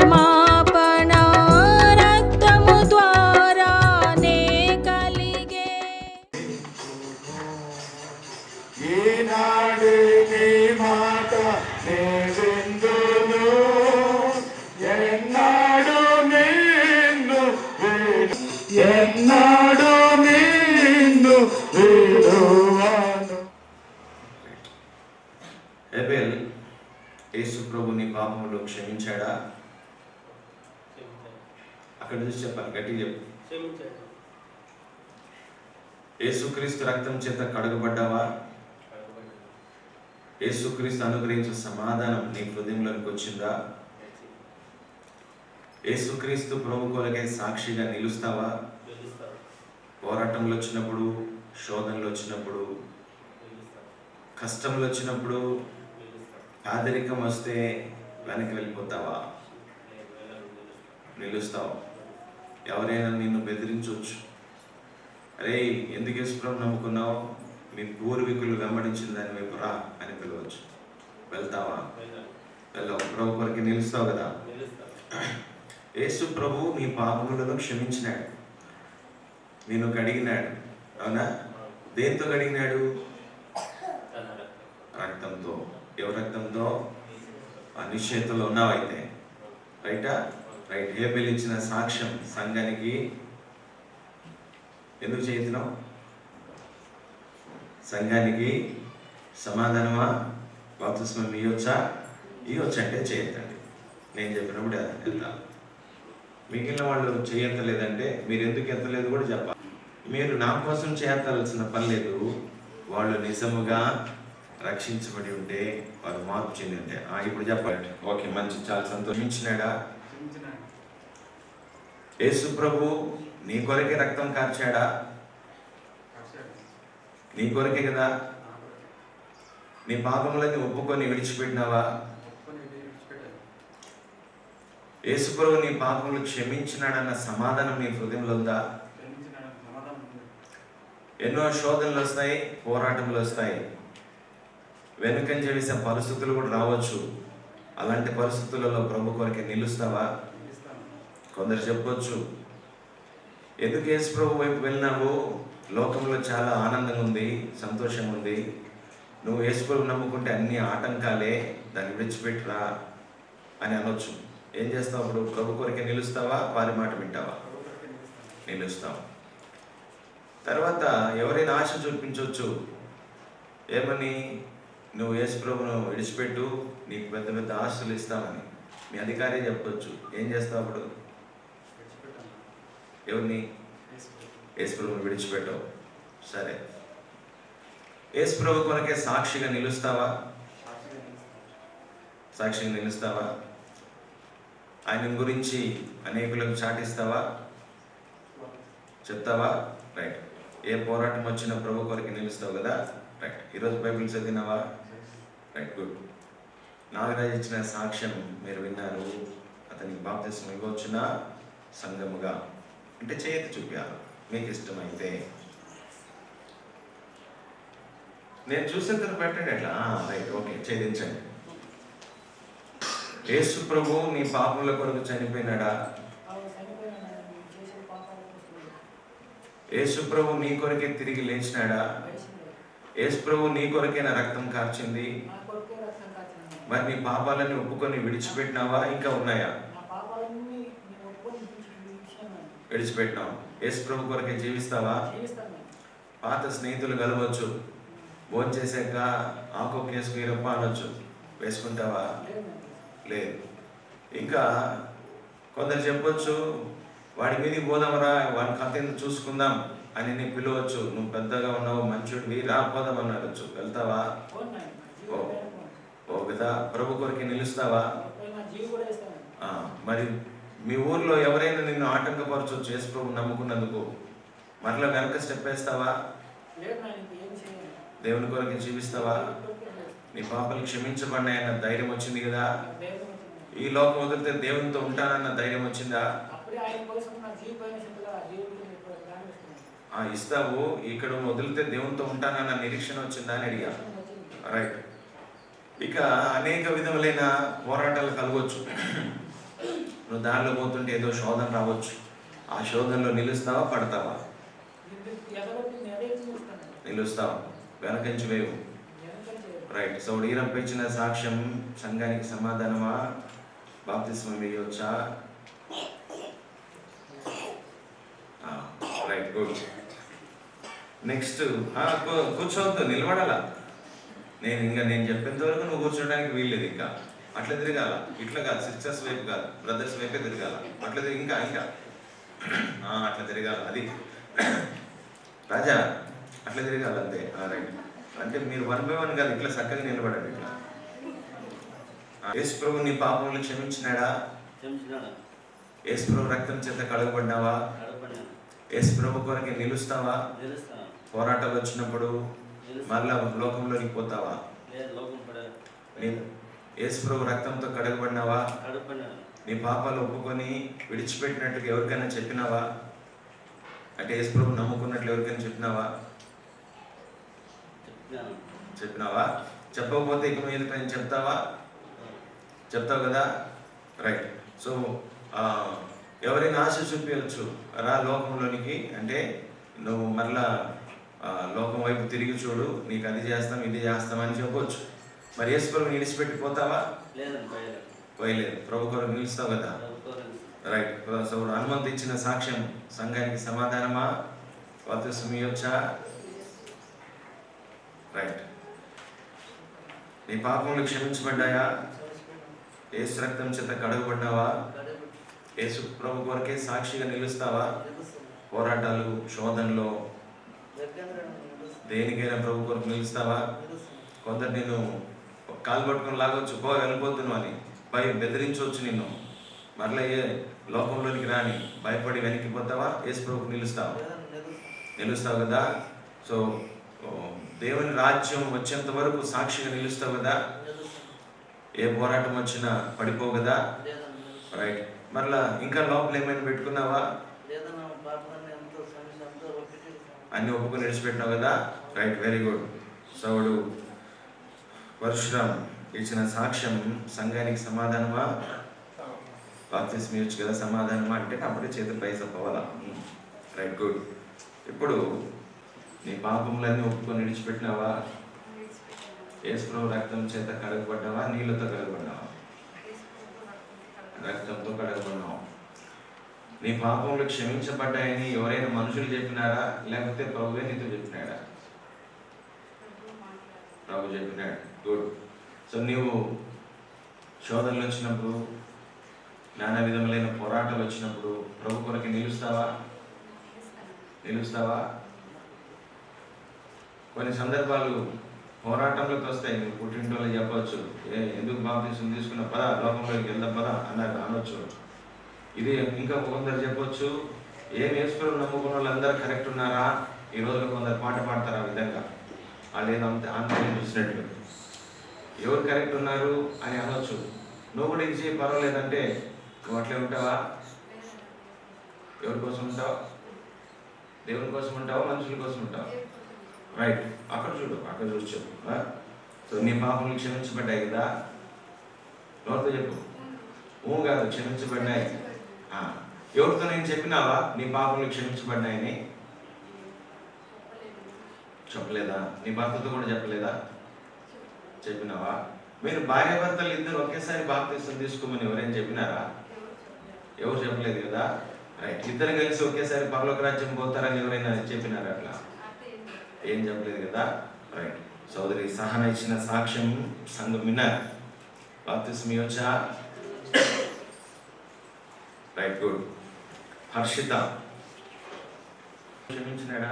క్షమాపణ రక్తము ద్వారానే కలిగే. ఈనాడు నీ మాట నే విందును, ఎన్నాడు నిన్ను ఎన్నాడు నిన్ను విడువను. హేబెల్ యేసు ప్రభు నీ పాపములు క్షమించాడా? అక్కడ చూసి చెప్పాలి, గట్టి చెప్పు. యేసుక్రీస్తు రక్తం చేత కడగబడ్డావా? యేసుక్రీస్తు అనుగ్రహించిన సమాధానం నీ హృదయంలోకి వచ్చిందా? యేసుక్రీస్తు ప్రభు కొరకే సాక్షిగా నిలుస్తావా? పోరాటంలో వచ్చినప్పుడు, శోధనలు వచ్చినప్పుడు, కష్టంలో వచ్చినప్పుడు, పేదరికం వస్తే వెనక్కి వెళ్ళిపోతావా? నిలుస్తావు. ఎవరైనా నిన్ను బెదిరించవచ్చు, అరే ఎందుకు యేసుప్రభు నమ్ముకున్నావు, మీ పూర్వీకులు వెంబడించిన దాని వైపు రా అని పిలవచ్చు. వెళ్తావా? వెళ్ళవు. ప్రభు కొరకు నిలుస్తావు కదా. యేసు ప్రభు నీ పాపములను క్షమించినాడు, నిన్ను కడిగినాడు. అవునా? దేంతో కడిగినాడు? రక్తంతో. ఎవరి రక్తంతో? నీ చేతుల్లో ఉన్నావైతే. రైటా? రైట్. హేబెల్ ఇచ్చిన సాక్ష్యం సంఘానికి ఎందుకు చేస్తున్నావు? సంఘానికి సమాధానమా? బాప్తిస్మం ఇవ్వచ్చా? ఇవ్వచ్చంటే చేయొద్దండి. నేను చెప్పినప్పుడు వెళ్తాను. మిగిలిన వాళ్ళు చేయత్తలేదంటే మీరు ఎందుకు ఎత్తలేదు కూడా చెప్పాలి. మీరు నా కోసం చేయవలసిన పని లేదు. వాళ్ళు నిజముగా రక్షించబడి ఉంటే, వారు మార్పు చెంది ఉంటే. ఇప్పుడు చెప్పండి. ఓకే, మంచి, చాలా సంతోషించినాడా? యేసు ప్రభు నీ కొరకే రక్తం కార్చాడా? నీ కొరకే కదా. నీ పాపములని ఒప్పుకొని విడిచిపెట్టినావా? యేసు ప్రభు నీ పాపములు క్షమించినాడన్న సమాధానం నీ హృదయంలో ఉందా? ఎన్నో శోధనలు వస్తాయి, పోరాటములు వస్తాయి, వెనుకంజ వేసే పరిస్థితులు కూడా రావచ్చు. అలాంటి పరిస్థితులలో ప్రభు కొరకే నిలుస్తావా? కొందరు చెప్పొచ్చు, ఎందుకు యేసు ప్రభు వైపు వెళ్ళినావు? లోకంలో చాలా ఆనందంగా ఉంది, సంతోషంగా ఉంది. నువ్వు యేసు ప్రభు నమ్ముకుంటే అన్ని ఆటంకాలే, దాన్ని విడిచిపెట్టురా అని అనొచ్చు. ఏం చేస్తావు అప్పుడు? ప్రభు కొరకే నిలుస్తావా? వారి మాట వింటావా? నిలుస్తావు. తర్వాత ఎవరైనా ఆశ చూపించవచ్చు, ఏమని? నువ్వు యేసు ప్రభును విడిచిపెట్టు, నీకు పెద్ద పెద్ద ఆశలు ఇస్తామని మీ అధికారి చెప్పొచ్చు. ఏం చేస్తావు అప్పుడు? ఎవరిని? యేసు ప్రభుని విడిచిపెట్టవు. సరే, యేసు ప్రభు కొరకే సాక్షిగా నిలుస్తావా? సాక్షిగా నిలుస్తావా? ఆయన గురించి అనేకులకు చాటిస్తావా? చెప్తావా? రైట్. ఏ పోరాటం వచ్చినా ప్రభు కొరకు నిలుస్తావు కదా. రైట్. ఈరోజు బైబిల్ చదివినావా? Right, good. నాగరాజు ఇచ్చిన సాక్ష్యం మీరు విన్నారు. అతనికి బాప్తిస్మం ఇవ్వచ్చున సంఘముగా అంటే చేతి చూపారు మీకు ఇష్టమైతే. నేను చూసిన తర్వాత పెట్టండి ఎట్లా. Right, okay, ఛేదించండి. యేసు ప్రభు నీ పాపముల కొరకు చనిపోయినాడా? యేసు ప్రభు నీ కొరకే తిరిగి లేచినాడా? యేసు ప్రభు నీ కొరకే నా రక్తం కార్చింది. మరి నీ పాపాలని ఒప్పుకొని విడిచిపెట్టినావా? ఇంకా ఉన్నాయా? విడిచిపెట్టినావు. యేసు ప్రభు కొరకే జీవిస్తావా? పాత స్నేహితులు కలవచ్చు, భోజనం చేశాక ఆకు కేసుకు ఇరప్ప అనొచ్చు, వేసుకుంటావా? లేదు. ఇంకా కొందరు చెప్పొచ్చు, వాడి మీదకి పోదామరా, వాడి కథ ఎందుకు చూసుకుందాం అని నీ పిలవచ్చు. నువ్వు పెద్దగా ఉన్నావు, మంచుడివి, రాపోదాం అని అనొచ్చు. వెళ్తావా? ఓ కదా. ప్రభు కొరకే నిలుస్తావా? మరి మీ ఊర్లో ఎవరైనా నిన్ను ఆటంకపరచవచ్చు యేసు ప్రభు నమ్ముకున్నందుకు, మరలా వెనక స్టెప్ వేస్తావా? దేవుని కొరకే జీవిస్తావా? నీ పాపలు క్షమించబడినాయన్న ధైర్యం వచ్చింది కదా. ఈ లోకం వదిలితే దేవునితో ఉంటానన్న ధైర్యం వచ్చిందా? ఇస్తావు. ఇక్కడ వదిలితే దేవునితో ఉంటానన్న నిరీక్షణ వచ్చిందా అని అడిగా. రైట్. ఇక అనేక విధములైన పోరాటాలు కలగవచ్చు. నువ్వు దారిలో పోతుంటే ఏదో శోధన రావచ్చు, ఆ శోధనలో నిలుస్తావా పడతావా? నిలుస్తావా, వెనకంచి వేవు. రైట్. సో ఈరప్ప ఇచ్చిన సాక్ష్యం సంఘానికి సమాధానమా? బాప్తిస్మం ఇవ్వచ్చా? Right, good. నెక్స్ట్ కూర్చోవద్దు, నిలబడాలా. నేను చెప్పేంత వరకు నువ్వు కూర్చోడానికి వీల్లేదు. ఇంకా అట్లా తిరగాల, ఇట్లా కాదు, సిస్టర్స్ వైపు కాదు, బ్రదర్స్ వైపే తిరగాల. అట్లా ఇంకా అట్లా తిరగాల. అది రాజా, అట్లా తిరగాలి అంతే. రైట్. అంటే మీరు 1 by 1 కాదు, ఇట్లా చక్కగా నిలబడండి. ఇట్లా యేసు ప్రభు నీ పాపములు క్షమించినాడా? యేసు ప్రభు రక్తం చేత కడగబడ్డావా? యేసు ప్రభు కొరకే నిలుస్తావా? పోరాటాలు వచ్చినప్పుడు మళ్ళా లోకంలోకి పోతావా? యేసు ప్రభు రక్తంతో కడగబడినావా? నీ పాపాలు ఒప్పుకొని విడిచిపెట్టినట్టుగా ఎవరికైనా చెప్పినావా? అంటే యేసు ప్రభు నమ్ముకున్నట్లు ఎవరికైనా చెప్పినావా? చెప్పకపోతే ఇక మీద చెప్తావా? చెప్తావు కదా. రైట్. సో ఎవరైనా ఆశ చూపించవచ్చు, రా లోకంలోనికి, అంటే నువ్వు మరలా లోకం వైపు తిరిగి చూడు, నీకు అది చేస్తాం ఇది చేస్తాం అని చెప్పవచ్చు. మరి యేసు ప్రభు నిలిచిపెట్టి పోతావా? పోయలేదు. ప్రభు కొరకు నిలుస్తావు కదా. రైట్. సో హనుమంతు ఇచ్చిన సాక్ష్యం సంఘానికి సమాధానమా? బాప్తిస్మం ఇవ్వచ్చా? రైట్. నీ పాపములు క్షమించబడ్డాయా? యేసు రక్తం చేత కడగబడ్డావా? యేసు ప్రభు కొరకే సాక్షిగా నిలుస్తావా? పోరాటాలు శోధనలో దేనికైనా ప్రభు కొరకు నిలుస్తావా? కొందరు నేను కాలు పట్టుకొని లాగొచ్చు, వెళ్ళిపోతున్నావు అని బెదిరించవచ్చు నిన్ను, మరలా ఏ లోకంలోనికి రాని భయపడి వెనక్కిపోతావా? యేసు ప్రభుకు నిలుస్తావు కదా. సో దేవుని రాజ్యం వచ్చేంత వరకు సాక్షిగా నిలుస్తావు కదా. ఏ పోరాటం వచ్చినా పడిపోవు కదా. రైట్. మరలా ఇంకా లోపల ఏమైనా పెట్టుకున్నావా? అన్ని ఒప్పుకొని విడిచిపెట్టినావు కదా. Right, very good. సౌడు పరశురామ్ ఇచ్చిన సాక్ష్యం సంఘానికి సమాధానమా? బాప్తిస్మం ఇవ్వచ్చు కదా. సమాధానమా అంటే అప్పుడే చేతులు పై చెప్పవాలా. Right, good. ఇప్పుడు నీ పాపములన్నీ ఒప్పుకొని విడిచిపెట్టినావా? యేసు ప్రభు రక్తం చేత కడగబడ్డావా? నీళ్ళతో కడగబడ్డావా? రక్తంతో కడగబడ్డావా? నీ పాపములు క్షమించబడ్డాయని ఎవరైనా మనుషులు చెప్పినారా, లేకపోతే ప్రభువే నీతో చెప్పినాడా? ప్రభు చెప్పినాడు. గుడ్. సో నీవు శోధనలు వచ్చినప్పుడు, నానా విధములైన పోరాటాలు వచ్చినప్పుడు ప్రభు కొరకు నిలుస్తావా? కొన్ని సందర్భాలు పోరాటంలోకి వస్తాయి. నువ్వు పుట్టింటోళ్ళు చెప్పవచ్చు, ఎందుకు బాప్తిస్మం తీసుకున్న పద లోకంలోకి వెళ్దాం పద అనొచ్చు. ఇది ఇంకా కొందరు చెప్పొచ్చు, యేసు ప్రభువు నమ్ముకున్న వాళ్ళందరూ కరెక్ట్ ఉన్నారా? ఈ రోజులో కొందరు పాట పాడతారు ఆ విధంగా, వాళ్ళు ఏదో ఆందోళన చూసినట్లు. ఎవరు కరెక్ట్ ఉన్నారు అని అనొచ్చు. నువ్వు కూడా ఇది చేయి పర్వాలేదంటే నువ్వు అట్లే ఉంటావా? ఎవరి కోసం ఉంటావు? దేవుని కోసం ఉంటావా? మనుషుల కోసం ఉంటావా? రైట్. అక్కడ చూసి చెప్పు. సో నీ పాపములు క్షమించబడ్డాయి కదా. నోటితో చెప్పు. కాదు, క్షమించబడ్డాయి. ఎవరితో నేను చెప్పినావా నీ పాపములు క్షమించబడ్డాయని? చెప్పలేదా? నీ భర్తతో కూడా చెప్పలేదా? చెప్పినావా? మీరు భార్యాభర్తలు ఇద్దరు ఒకేసారి బాప్తిస్మం తీసుకోమని ఎవరైనా చెప్పినారా? ఎవరు చెప్పలేదు కదా. రైట్. ఇద్దరు కలిసి ఒకేసారి పరలోక రాజ్యం పోతారని ఎవరైనా చెప్పినారా? అట్లా ఏం చెప్పలేదు కదా. రైట్. సోదరి సహన ఇచ్చిన సాక్ష్యం సంఘం విన్నారు. బాప్తిస్మం ఇవ్వచ్చా? Right, good. హర్షిత క్షమించినాడా?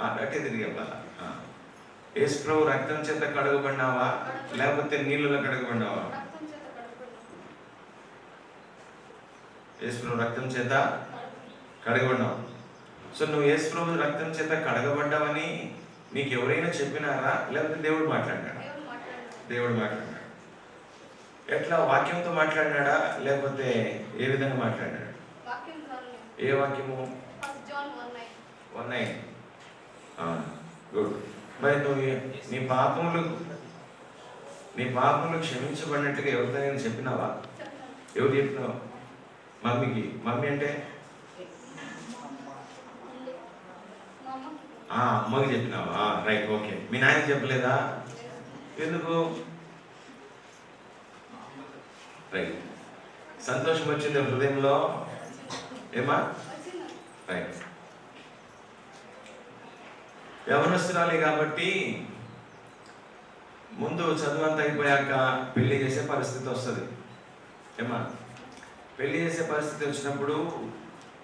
అట్టే తిరిగి ఇవ్వాలా. యేసు ప్రభు రక్తం చేత కడగబడినావా, లేకపోతే నీళ్ళలో కడగబడినావా? యేసు ప్రభు రక్తం చేత కడగబడినావు. సో నువ్వు యేసు ప్రభు రక్తం చేత కడగబడ్డావని నీకు ఎవరైనా చెప్పినారా, లేకపోతే దేవుడు మాట్లాడినాడా? దేవుడు మాట్లాడినాడు. ఎట్లా? వాక్యంతో మాట్లాడినాడా, లేకపోతే ఏ విధంగా మాట్లాడినాడు? ఏ వాక్యము? 1:9. గుడ్. మరి నువ్వు నీ పాపములు క్షమించబడినట్టుగా ఎవరితో నేను చెప్పినావా? ఎవరు చెప్పినావు? మమ్మీకి. మమ్మీ అంటే అమ్మకి చెప్పినావా? Right, okay. మీ నాయనకి చెప్పలేదా? ఎందుకు? రైట్. సంతోషం వచ్చింది హృదయంలో? ఏమా? రైట్. యవనస్తురాలి కాబట్టి ముందు చదువంతా అయిపోయాక పెళ్లి చేసే పరిస్థితి వస్తుంది. ఏమా? పెళ్లి చేసే పరిస్థితి వచ్చినప్పుడు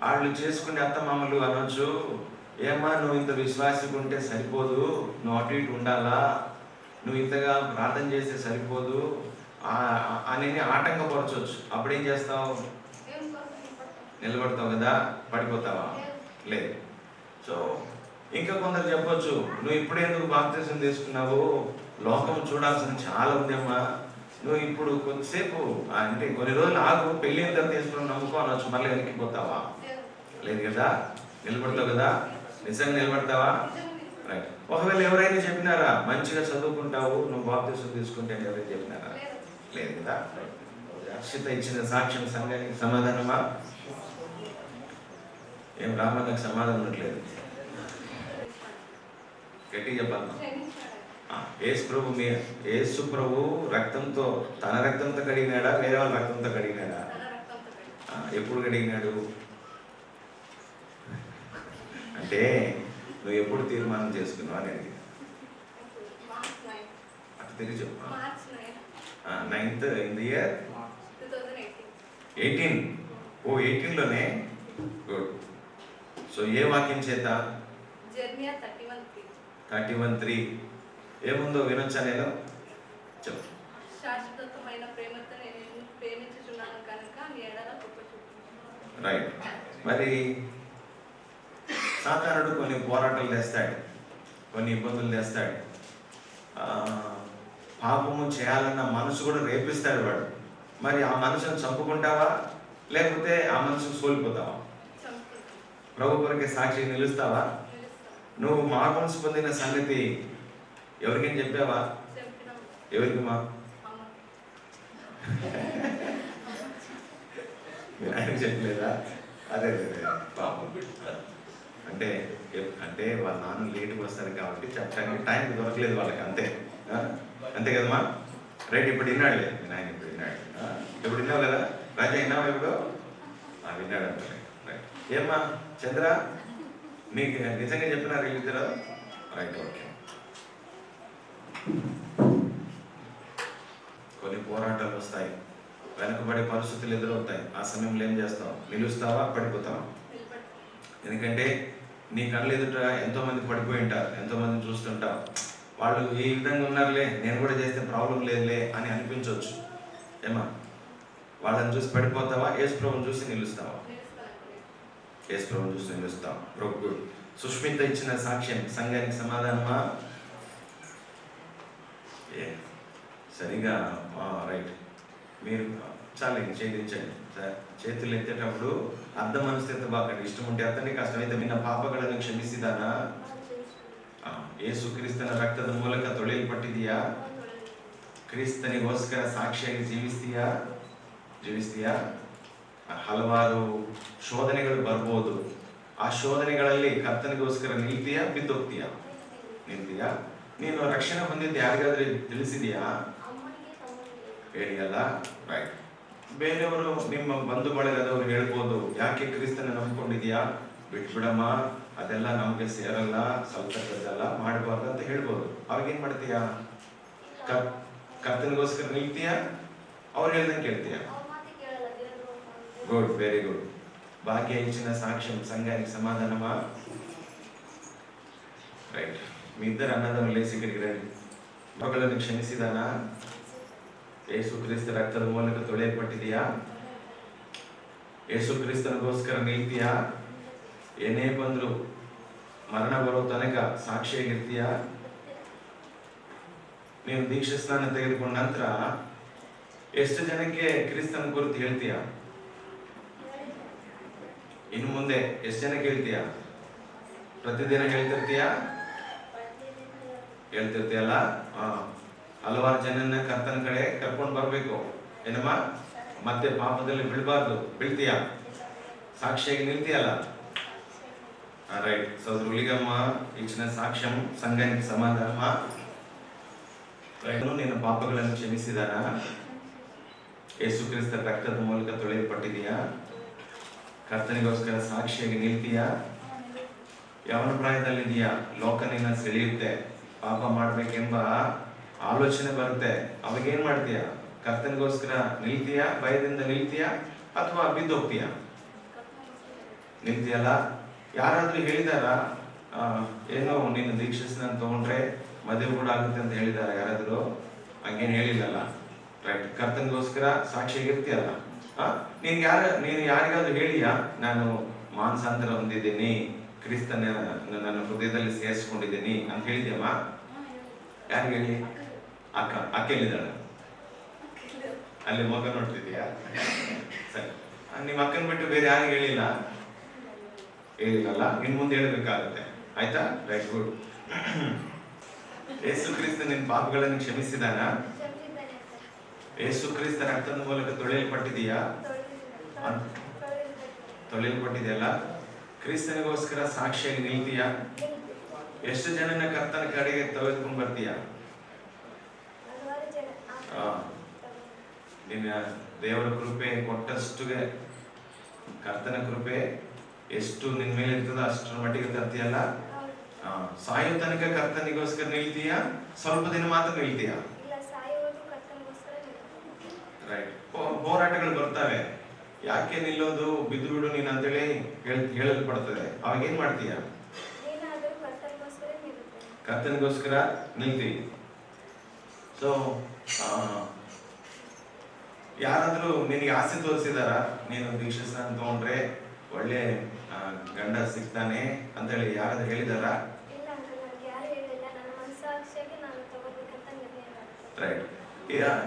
వాళ్ళు చేసుకునే అత్తమామలు అనొచ్చు, ఏమ్మా నువ్వు ఇంత విశ్వాసంగా ఉంటే సరిపోదు, నువ్వు అటు ఇటు ఉండాలా, నువ్వు ఇంతగా ప్రార్థన చేస్తే సరిపోదు అని ఆటంకపరచవచ్చు. అప్పుడేం చేస్తావు? నిలబడతావు కదా? పడిపోతావా? లేదు. సో ఇంకా కొందరు చెప్పొచ్చు, నువ్వు ఇప్పుడే ఎందుకు బాప్తిసం తీసుకున్నావు, లోకం చూడాల్సిన చాలా ఉందమ్మా, నువ్వు ఇప్పుడు కొద్దిసేపు అంటే కొన్ని రోజులు ఆగు, పెళ్ళి ఎంత తీసుకుని నమ్ముకో అనొచ్చు. మళ్ళీ వెనక్కిపోతావా? లేదు కదా? నిలబడతావు కదా? నిజంగా నిలబడతావా? రైట్. ఒకవేళ ఎవరైనా చెప్పినారా మంచిగా చదువుకుంటావు నువ్వు బాప్తిసం తీసుకుంటే అని ఎవరైనా చెప్పినారా? లేదు కదా? అక్షిత ఇచ్చిన సాక్ష్యం సంఘానికి సమాధానమా? ఏం రామన్నకు సమాధానం ఉండట్లేదు. గట్టి చెప్పాలమ్మా. యేసు ప్రభు రక్తంతో, తన రక్తంతో కడిగినాడా వేరే వాళ్ళ రక్తంతో కడిగినాడా? ఎప్పుడు కడిగినాడు? అంటే నువ్వు ఎప్పుడు తీర్మానం చేసుకున్నావు అని అడిగి అటు తిరిగి చెప్పు. 9th in the year 18. ఓ 18లోనే. గుడ్. సో ఏ వాక్యం చేత? 31:3 ఏముందో వినొచ్చా? నేను చెప్పు. శాశ్వతమైన ప్రేమతో నేను ప్రేమించుచున్నాను కనుక నీ ఎడల కృప చూపుము. రైట్. మరి సాతానుడు కొన్ని పోరాటాలు తెస్తాడు, కొన్ని ఇబ్బందులు తెస్తాడు, పాపము చేయాలన్న మనసు కూడా రేపిస్తాడు వాడు. మరి ఆ మనసును చంపుకుంటావా లేకపోతే ఆ మనసుకు సోలిపోతావా? ప్రభు కొరకే సాక్షి నిలుస్తావా? నువ్వు మార్మన్స్ పొందిన సంగతి ఎవరికైనా చెప్పావా? ఎవరికి? మా ఆయన చెప్పలేదా? అదే పాపం. అంటే అంటే వాళ్ళ నాన్న లేటుగా వస్తారు కాబట్టి చెప్పడానికి టైం దొరకలేదు వాళ్ళకి, అంతే. అంతే కదమ్మా? రైట్. ఇప్పుడు విన్నాడులే మీ నాయన, ఇప్పుడు విన్నాడు. ఇప్పుడు విన్నావు కదా రాజా? విన్నావా ఇప్పుడు? విన్నాడు అంటే రైట్. ఏమ్మా చంద్ర, మీకు నిజంగా చెప్పినారు వీళ్ళిద్దరు? Right, okay. కొన్ని పోరాటాలు వస్తాయి, వెనకబడే పరిస్థితులు ఎదురవుతాయి. ఆ సమయంలో ఏం చేస్తావు? నిలుస్తావా పడిపోతావా? ఎందుకంటే నీ కళ్ళు ఎదుట ఎంతో మంది పడిపోయి ఉంటారు, ఎంతో మందిని చూస్తుంటావు. వాళ్ళు ఈ విధంగా ఉన్నారులే, నేను కూడా చేస్తే ప్రాబ్లం లేదులే అని అనిపించవచ్చు. ఏమా? వాళ్ళని చూసి పడిపోతావా? యేసు ప్రభువుని చూసి నిలుస్తావా? యేసు ప్రభువుని చూసి నిలుస్తావా? ప్రభు. సుష్మిత ఇచ్చిన సాక్ష్యం సంఘానికి సమాధానమా? సరిగా రైట్. మీరు చాలా ఛేదించండి సార్. చేతులు ఎత్తేటప్పుడు అర్థం మనస్థితి బాకండి. ఇష్టం ఉంటే అతన్ని, కష్టమైతే నిన్న పాపಗಳನ್ನು ಕ್ಷಮಿಸಿದಾನ? ಯೇಸು ಕ್ರಿಸ್ತನ ರಕ್ತದ ಮೂಲಕ ತೊಳೆಯಲ್ಪಟ್ಟಿದೆಯಾ? ಕ್ರಿಸ್ತನಿಗೋಸ್ಕರ ಸಾಕ್ಷಿಯಾಗಿ ಜೀವಿಸ್ತೀಯಾ? ಹಲವಾರು ಶೋಧನೆಗಳು ಬರ್ಬೋದು. ಆ ಶೋಧನೆಗಳಲ್ಲಿ ಕರ್ತನಿಗೋಸ್ಕರ ನಿಲ್ತೀಯಾ ಬಿದ್ದೋಗ್ತೀಯಾ? ನಿಲ್ತೀಯಾ? ನೀನು ರಕ್ಷಣೆ ಹೊಂದಿದ್ದು ಯಾರಿಗಾದ್ರೂ ತಿಳಿಸಿದೆಯಾ? ಹೇಳಿಯಲ್ಲ. ರೈಟ್. ಬೇರೆಯವರು ನಿಮ್ಮ ಬಂಧು ಬಳಗದವರು ಹೇಳ್ಬೋದು, ಯಾಕೆ ಕ್ರಿಸ್ತನ ನಂಬ್ಕೊಂಡಿದ್ಯಾ, ಬಿಟ್ಬಿಡಮ್ಮ, ಅದೆಲ್ಲ ನಮ್ಗೆ ಸೇರಲ್ಲ, ಸಲ್ತಕ್ಕದ್ದೆಲ್ಲ ಮಾಡಬಾರ್ದು ಅಂತ ಹೇಳ್ಬೋದು. ಅವಾಗೇನ್ ಮಾಡ್ತೀಯಾ? ಕರ್ತನಿಗೋಸ್ಕರ ನಿಲ್ತೀಯಾ? ಅವ್ರು ಹೇಳ್ದಂಗೆ ಕೇಳ್ತೀಯಾ? Good, very good. భాగ్య ఇచ్చిన సాక్ష్యం సంఘానికి సమాధానమా? రైట్. మీ ఇద్దరు అన్నదమ్ములు లేచి ఇక్కడికి రండి. ఒకళ్ళని క్షమిಸಿದಾನಾ? ಯೇಸು ಕ್ರಿಸ್ತ ರಕ್ತದ ಮೂಲಕ ತೊಳೆಯಲ್ಪಟ್ಟಿದೆಯಾ? ಯೇಸು ಕ್ರಿಸ್ತನಿಗೋಸ್ಕರ ನಿಲ್ತೀಯಾ? ಏನೇ ಬಂದ್ರು ಮರಣ ಬರೋ ತನಕ ಸಾಕ್ಷಿಯಾಗಿರ್ತೀಯಾ? ನೀವು ದೀಕ್ಷಾ ಸ್ನಾನ ತೆಗೆದುಕೊಂಡ ನಂತರ ಎಷ್ಟು ಜನಕ್ಕೆ ಕ್ರಿಸ್ತನ ಕುರಿತು ಹೇಳ್ತೀಯಾ? ಇನ್ನು ಮುಂದೆ ಎಷ್ಟು ಜನಕ್ಕೆ ಹೇಳ್ತೀಯಾ? ಪ್ರತಿದಿನ ಹೇಳ್ತಿರ್ತೀಯಾ? ಹೇಳ್ತಿರ್ತೀಯಲ್ಲ? ಹಲವಾರು ಜನನ್ನ ಕರ್ತನ ಕಡೆ ಕರ್ಕೊಂಡು ಬರ್ಬೇಕು. ಏನಮ್ಮ? ಮತ್ತೆ ಪಾಪದಲ್ಲಿ ಬೀಳಬಾರ್ದು. ಬೀಳ್ತೀಯಾ? ಸಾಕ್ಷಿಯಾಗಿ ನಿಲ್ತೀಯಲ್ಲ? ರೈಟ್. ಸಹೋದರ ಹುಲಿಗಮ್ಮ ಇಚ್ಚಿನ ಸಾಕ್ಷ್ಯಂ ಸಂಘಾనికి ಸಮಾಧಾನಮ. ನಿನ್ನ ಪಾಪಗಳನ್ನು ಕ್ಷಮಿಸಿದಾನ? ಯೇಸುಕ್ರಿಸ್ತ ರಕ್ತದ ಮೂಲಕ ತೊಳೆಯಲ್ಪಟ್ಟಿದೆಯಾ? ಕರ್ತನಿಗೋಸ್ಕರ ಸಾಕ್ಷಿಯಾಗಿ ನಿಲ್ತೀಯಾ? ಯಾವನ ಪ್ರಾಯದಲ್ಲಿದೆಯಾ? ಲೋಕ ನಿನ್ನ ಸೆಳೆಯುತ್ತೆ, ಪಾಪ ಮಾಡ್ಬೇಕೆಂಬ ಆಲೋಚನೆ ಬರುತ್ತೆ. ಅವಾಗ ಏನ್ ಮಾಡ್ತೀಯಾ? ಕರ್ತನಿಗೋಸ್ಕರ ನಿಲ್ತೀಯಾ? ಭಯದಿಂದ ನಿಲ್ತೀಯಾ ಅಥವಾ ಬಿದ್ದೋಗ್ತೀಯಾ? ನಿಲ್ತೀಯಲ್ಲ? ಯಾರಾದ್ರೂ ಹೇಳಿದಾರ ಏನೋ ನೀನು ದೀಕ್ಷಿಸ್ನ ತಗೊಂಡ್ರೆ ಮದುವೆ ಕೂಡ ಆಗುತ್ತೆ ಅಂತ ಹೇಳಿದಾರ ಯಾರಾದ್ರೂ? ಹಂಗೇನು ಹೇಳಿಲ್ಲಲ್ಲ. ರೈಟ್. ಕರ್ತನಿಗೋಸ್ಕರ ಸಾಕ್ಷಿಯಾಗಿರ್ತೀಯಲ್ಲ. ನೀನು ಯಾರಿಗಾದ್ರೂ ಹೇಳಿಯಾ ನಾನು ಮಾನಸಾಂತರ ಹೊಂದಿದ್ದೀನಿ, ಕ್ರಿಸ್ತನ ನನ್ನ ಹೃದಯದಲ್ಲಿ ಸೇರಿಸ್ಕೊಂಡಿದ್ದೀನಿ ಅಂತ ಹೇಳಿದ್ಯಮ್ಮ? ಯಾರಿಗೆ ಹೇಳಿ? ಅಕ್ಕ ಹೇಳಿದಾಳೆ. ಅಲ್ಲಿ ಮಗ ನೋಡ್ತಿದ್ಯಾ? ಸರಿ. ನಿಮ್ಮ ಅಕ್ಕನ ಬಿಟ್ಟು ಬೇರೆ ಯಾರಿಗೆ ಹೇಳಿಲ್ಲ? ಹೇಳಿಲ್ಲಲ್ಲ. ಇನ್ ಮುಂದೆ ಹೇಳಬೇಕಾಗುತ್ತೆ. ಆಯ್ತಾ? Right, good. ಯೇಸು ಕ್ರಿಸ್ತ ನಿನ್ನ ಪಾಪಗಳನ್ನು ಕ್ಷಮಿಸಿದಾನ? ಯೇಸು ಕ್ರಿಸ್ತ ರಕ್ತದ ಮೂಲಕ ತೊಳೆಯಲ್ಪಟ್ಟಿದೀಯಾ? ತೊಳೆಯಲ್ಪಟ್ಟಿದೆಯಲ್ಲ? ಕ್ರಿಸ್ತನಿಗೋಸ್ಕರ ಸಾಕ್ಷಿಯಾಗಿ ನಿಲ್ತೀಯಾ? ಎಷ್ಟು ಜನನ ಕರ್ತನ ಕಡೆಗೆ ತೆಗೆದುಕೊಂಡು ಬರ್ತೀಯಾ? ನಿನ್ನ ದೇವರ ಕೃಪೆ ಕೊಟ್ಟಷ್ಟುಗೆ, ಕರ್ತನ ಕೃಪೆ ಎಷ್ಟು ನಿನ್ ಮೇಲೆ ಇರ್ತದ ಅಷ್ಟರ ಮಟ್ಟಿಗೆ ತರ್ತೀಯಲ್ಲ? ಸಾಯೋ ತನಕ ಕರ್ತನಿಗೋಸ್ಕರ ನಿಲ್ತೀಯಾ? ಸ್ವಲ್ಪ ದಿನ ಮಾತ್ರ ನಿಲ್ತೀಯಾ? ರೈಟ್. ಹೋರಾಟಗಳು ಬರ್ತವೆ. ಯಾಕೆ ನಿಲ್ಲೋದು, ಬಿದ್ದು ಬಿಡು ನೀನು ಅಂತೇಳಿ ಹೇಳಲ್ಪಡ್ತದೆ. ಅವಾಗ ಏನ್ ಮಾಡ್ತೀಯ? ಕರ್ತನಿಗೋಸ್ಕರ ನಿಲ್ತೀವಿ. ಸೊ ಯಾರಾದ್ರೂ ನಿನಗೆ ಆಸೆ ತೋರಿಸಿದಾರ ನೀನು ದೀಕ್ಷಾಸ್ನಾನ ತಗೊಂಡ್ರೆ ಒಳ್ಳೆ ಗಂಡ ಸಿಗ್ತಾನೆ ಅಂತೇಳಿ ಯಾರಾದ್ರೂ ಹೇಳಿದಾರ? ರೈಟ್.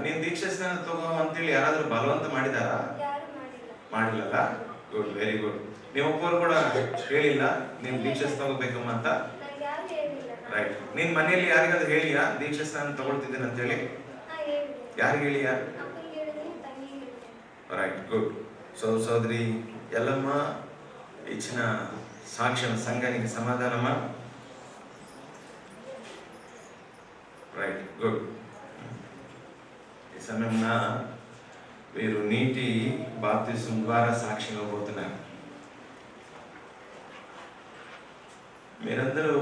ನೀನ್ ದೀಕ್ಷಾಸ್ನಾನ ತಗೋ ಅಂತೇಳಿ ಯಾರಾದ್ರೂ ಬಲವಂತ ಮಾಡಿದಾರ? ಮಾಡಿಲ್ಲಲ್ಲ? Good, very good. ನಿಮ್ಮ ಒಬ್ಬರು ಕೂಡ ಹೇಳಿಲ್ಲ ನೀನ್ ದೀಕ್ಷಾಸ್ ತಗೋಬೇಕಮ್ಮ ಅಂತ? ರೈಟ್. ನಿನ್ ಮನೆಯಲ್ಲಿ ಯಾರಿಗಾದ್ರೂ ಹೇಳಿಯಾ ದೀಕ್ಷಾಸ್ನಾನ ತಗೊಳ್ತಿದ್ದೇನೆ ಅಂತ ಹೇಳಿ? ಯಾರಿಗೆ ಹೇಳಿಯಾ? Right, good. ಸಹೋದರಿ ಎಲ್ಲಮ್ಮ ఇచ్చిన సాక్ష్యం సంఘానికి సమాధానమా? Right, good. ఈ సమయంలో వీరు నీటి బాప్తిసం ద్వారా సాక్ష్యం ఇవ్వబోతున్నారు. మీరందరూ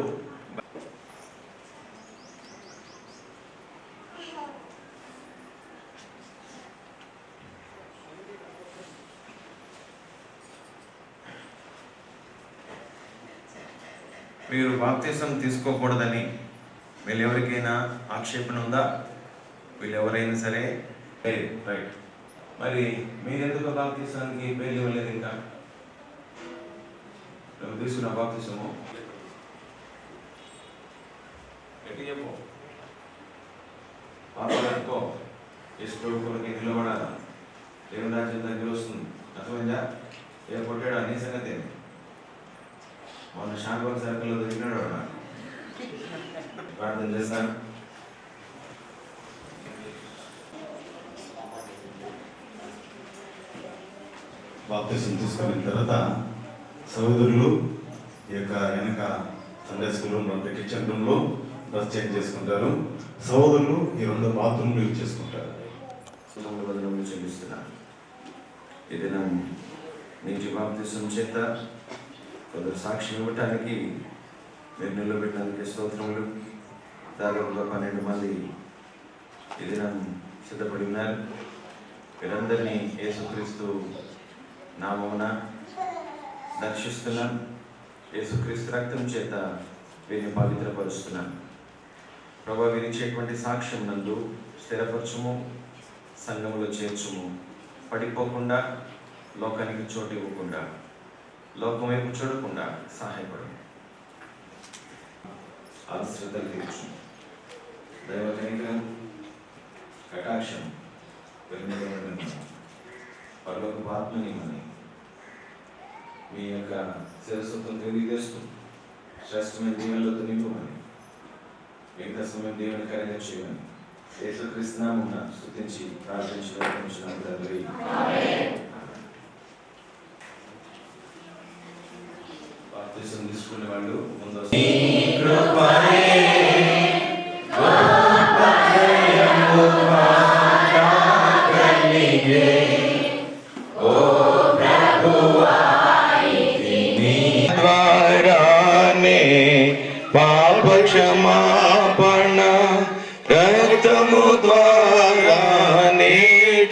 మీరు బాప్తిసం తీసుకోకూడదని వీళ్ళు ఎవరికైనా ఆక్షేపణ ఉందా? వీళ్ళు ఎవరైనా సరే? రైట్. మరి మీరెందుకు బాప్తిసానికి పేర్లు ఇవ్వలేదు? ఇంకా నువ్వు తీసుకున్న బాప్తిసము ఎట్టి చెప్పు. పాపలనుకో ఇష్టపడుకోలకి నిలబడాల, దేవుని రాజ్యం దగ్గర వస్తుంది. అర్థమైందా? ఏ కొట్టాడు అనే సంగతి. మొన్న షాంబాగ్ సర్కిల్లో దొరికినాడు అన్న. ప్రార్థన చేస్తాను. బాప్తిసం తీసుకున్న తర్వాత సహోదరులు ఈ యొక్క వెనక సండే స్కూల్లో కిచెన్ రూమ్లో డ్రెస్ చేంజ్ చేసుకుంటారు. సహోదరులు ఈ 2 బాత్రూమ్లు యూజ్ చేసుకుంటారు. వందనములు చెల్లిస్తున్నాను. ఇది నా నీటి బాప్తిసం చేత కొందరు సాక్ష్యం ఇవ్వటానికి మీరు నిలబెట్టినందుకు స్తోత్రములు. దాదాపుగా 12 మంది ఇది నన్ను సిద్ధపడి ఉన్నారు. వీరందరినీ యేసుక్రీస్తు నామమున దర్శిస్తున్నాను. యేసుక్రీస్తు రక్తం చేత వీరిని పవిత్రపరుస్తున్నాను. ప్రభువా, వీరిచ్చేటువంటి సాక్ష్యం నందు స్థిరపరచుము, సంఘములో చేర్చుము. పడిపోకుండా, లోకానికి చోటు ఇవ్వకుండా, లోకం వైపు చూడకుండా సహాయపడు. ఆశ్రద్ధలు తీర్చు. దైవ కనికరం, కటాక్షం, పరలోకపు ఆత్మనిమని మీ యొక్క శిరస్సుతో తెలియజేస్తూ శ్రేష్టమైన దీవెనలతో నింపమని, మిగతా సమయం దీవెనకరంగా చేయమని యేసుక్రీస్తు నామమున స్తుతించి ప్రార్థించుకుంటున్నాము తండ్రి. బాప్తిసం తీసుకునే వాళ్ళు ముందు ద్వారానే పాప క్షమాపణ రక్తము ద్వారానే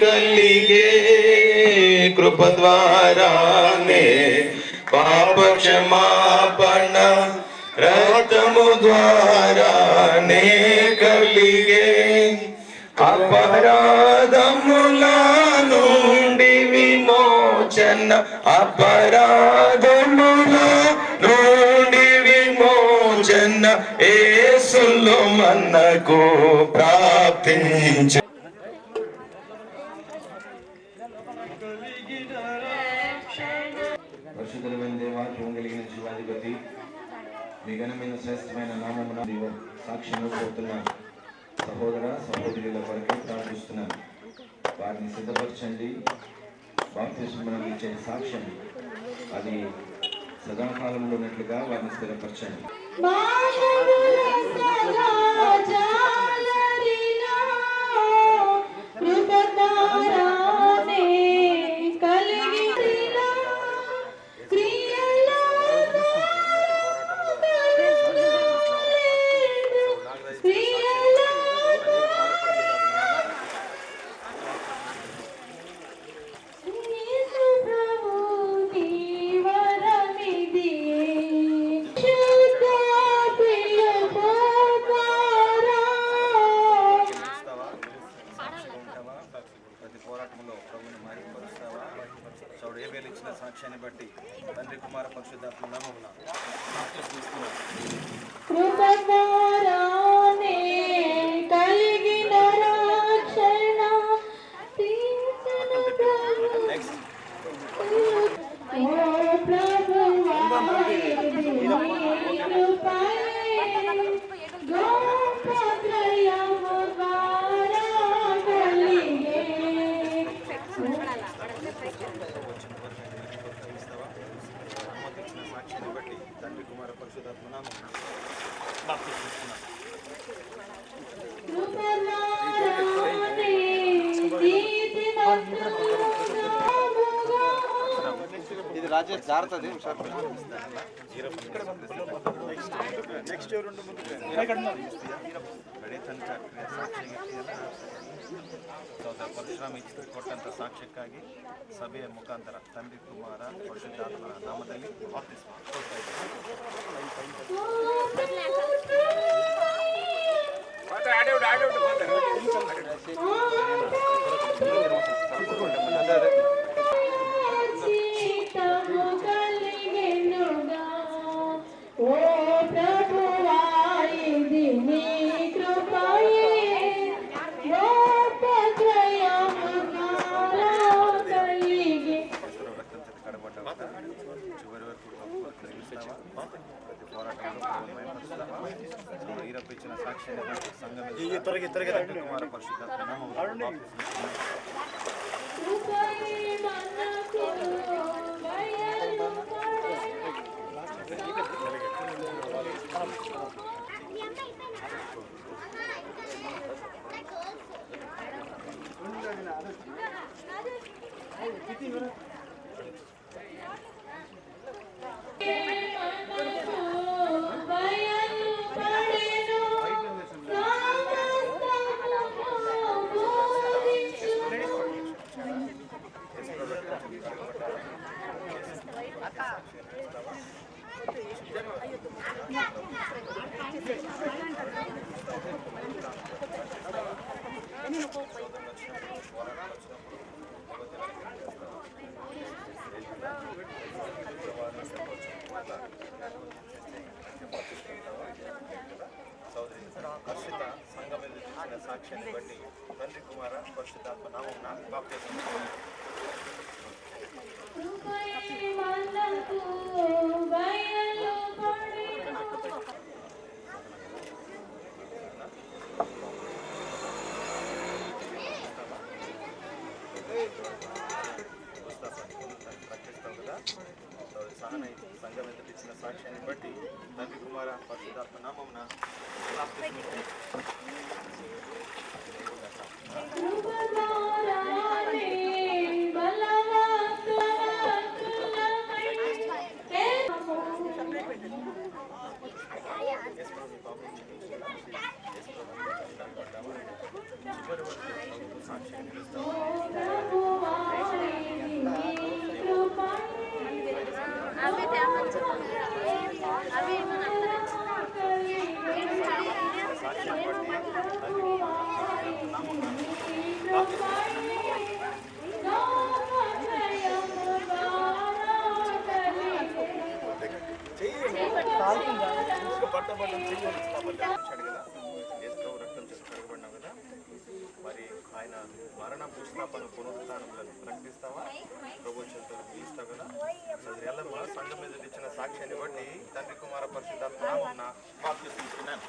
కలిగే కృప ద్వారానే పాప క్షమాపణ రక్తము ద్వారానే కలిగే అపరాధముల నుండి విమోచన అపరాధముల నుండి విమోచన యేసులో మనకు ప్రాప్తించ పరిశుద్ధమైన దేవా, జీవం కలిగిన జీవాధిపతి, మీ ఘనమైన శ్రేష్టమైన నామమున సాక్ష్యం పోతున్న సహోదర సహోదరుల కొరకు ప్రార్థిస్తున్నాను. వారిని సిద్ధపరచండి. బాప్తిస్మం ఇచ్చే సాక్ష్యం అది సదాకాలంలో ఉన్నట్లుగా వారిని స్థిరపరచండి. సాక్ష్యాన్ని బట్టి తండ్రి కుమార పరిశుద్ధాత్మ నామమున కలిగిన రక్షణ సాక్ష్యాన్ని బట్టి తండ్రి కుమార పరిశుద్ధాత్మ నామమున ఇది రాజేష్ జాగ్రత్త నెక్స్ట్ రెండు ముందు ಪರಶುರಾಮ ಕೊಟ್ಟಂತ ಸಾಕ್ಷ್ಯಕ್ಕಾಗಿ ಸಭೆಯ ಮುಖಾಂತರ ತಂದೆ ಕುಮಾರ ಪರಿಶುದ್ಧಾತ್ಮನ ನಾಮದಲ್ಲಿ ಬಾಪ್ತಿಸ್ಮ ಕೊಡ್ತಾ చివరి వరకు పోరాటంలో ఈరప్పు ఇచ్చిన సాక్ష్యాన్ని సంఘం కుమార పరిశుద్ధాత్మ నామమున పరిశుద్ధ సంఘం ఇచ్చిన సాక్ష్యాన్ని బట్టి తండ్రి కుమార పరిశుద్ధాత్మ నామమున బాప్తిస్మ కుమార పరిశుద్ధాత్మ నామమున మరి ఆయన మరణ భూస్థాపన పునరుత్థానములను ప్రకటిస్తావా? ప్రభు చెంతను పిలుస్తావు కదా. సోదరి ఎల్లమ్మ సంఘం మీద ఇచ్చిన సాక్ష్యాన్ని బట్టి తండ్రి కుమార పరిశుద్ధాత్మ నామమున బాప్తిస్మం.